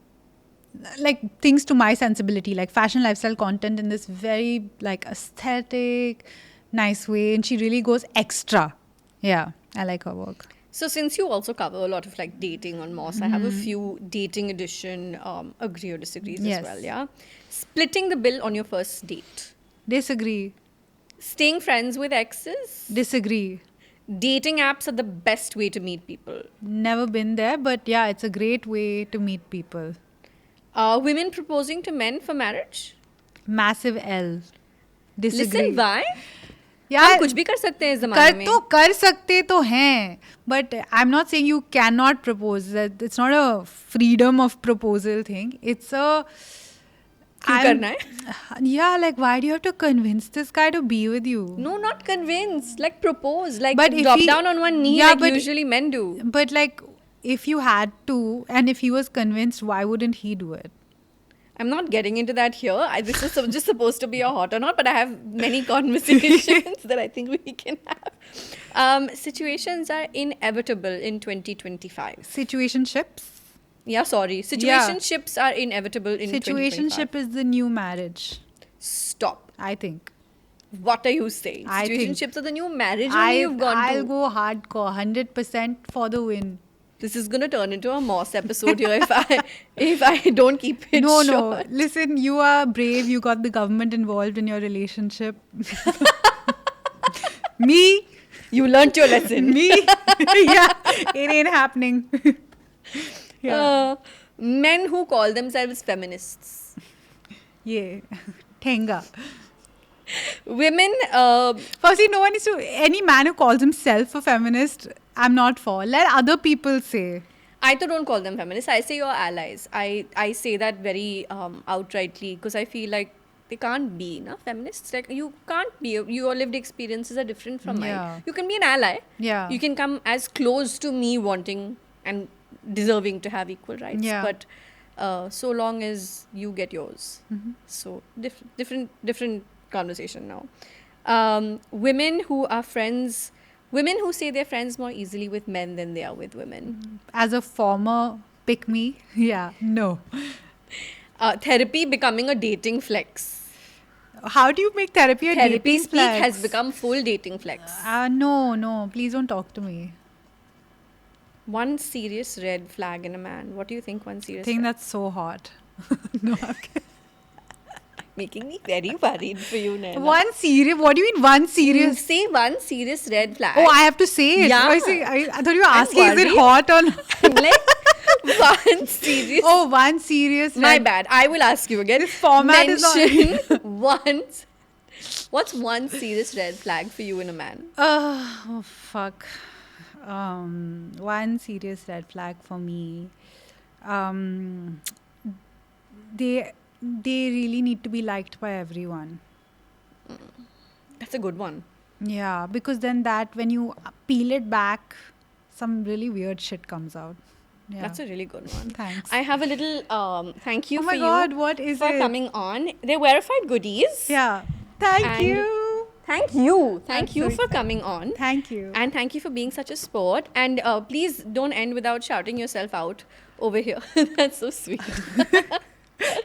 like things to my sensibility, like fashion lifestyle content in this very like aesthetic, nice way, and she really goes extra. Yeah, I like her work. So since you also cover a lot of like dating on Moss, I have a few dating edition agree or disagrees Yes. as well. Yeah, splitting the bill on your first date, Disagree. staying friends with exes, Disagree. dating apps are the best way to meet people. Never been there, but yeah, it's a great way to meet people. Women proposing to men for marriage. Massive L. Disagree. Listen, why? यार हम कुछ भी कर सकते हैं इस जमाने में. कर सकते तो हैं, but I'm not saying you cannot propose. That it's not a freedom of proposal thing. It's a क्यों करना है? Yeah, like why do you have to convince this guy to be with you? No, not convinced. Like propose. Like But if drop he- down on one knee Yeah, like but- usually men do. But like if you had to, and if he was convinced, why wouldn't he do it? I'm not getting into that here. This is just supposed to be a hot or not, but I have many conversations that I think we can have. Situations are inevitable in 2025. Situationships. Yeah, sorry. Situationships are inevitable in 2025. Situationship is the new marriage, Stop. I think. What are you saying? I think- Situationships are the new marriage only you've gone I'll to. go hardcore, 100% for the win. This is gonna turn into a Moss episode here if I don't keep it No, short. listen, you are brave. You got the government involved in your relationship. Me, You learnt your lesson. me, yeah, it ain't happening. Yeah, Men who call themselves feminists. yeah, Tenga. Women, Firstly, no one is to any man who calls himself a feminist. I'm not for. Let other people say. I too don't call them feminists. I say you're allies. I say that very outrightly because I feel like they can't be feminists. Like you can't be. Your lived experiences are different from Yeah. mine. You can be an ally. Yeah. You can come as close to me wanting and deserving to have equal rights. Yeah. But so long as you get yours. So different conversation now. Women who are friends. Women who say they're friends more easily with men than they are with women. As a former pick me, yeah, no. Therapy becoming a dating flex. How do you make therapy a Therapy dating speak flex? has become full dating flex. No, please don't talk to me. One serious red flag in a man. What do you think? One I serious think red? that's so hot. No, okay. Making me very worried for you, Naina. One serious? What do you mean one serious? Say one serious red flag. Oh, I have to say it. Yeah. I thought you were I'm asking, is it worried. hot or not? like one serious. Oh, one serious. My red- bad. I will ask you again. This format is not- Mention one. What's one serious red flag for you in a man? Oh, fuck. One serious red flag for me. They really need to be liked by everyone. That's a good one. Yeah, because then that when you peel it back, some really weird shit comes out. Yeah. That's a really good one. Thanks. I have a little thank you Oh for my God, you what is for it? coming on. They're verified goodies. Yeah. Thank And- you. Thank you. I'm Thank you so for excited. coming on. Thank you. And thank you for being such a sport. And please don't end without shouting yourself out over here. That's so sweet.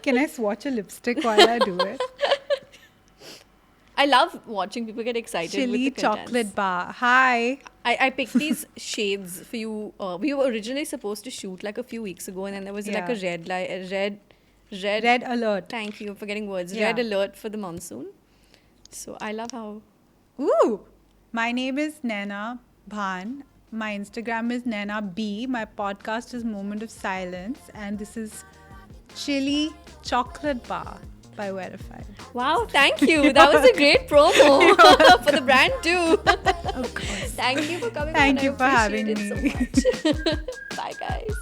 Can I swatch a lipstick while I do it? I love watching people get excited Chili with the contents. chocolate bar. Hi. I picked these shades for you. We were originally supposed to shoot like a few weeks ago, and then there was like a Yeah. red light, red. Red alert. Thank you for getting words. Yeah. Red alert for the monsoon. So I love how. Ooh. My name is Naina Bhan. My Instagram is Naina B. My podcast is Moment of Silence. And this is Chili Chocolate Bar by Verified. Wow, thank you. That was a great promo for the brand too. Of course. Thank you for coming Thank on. you I for having appreciate it so much. Bye, guys.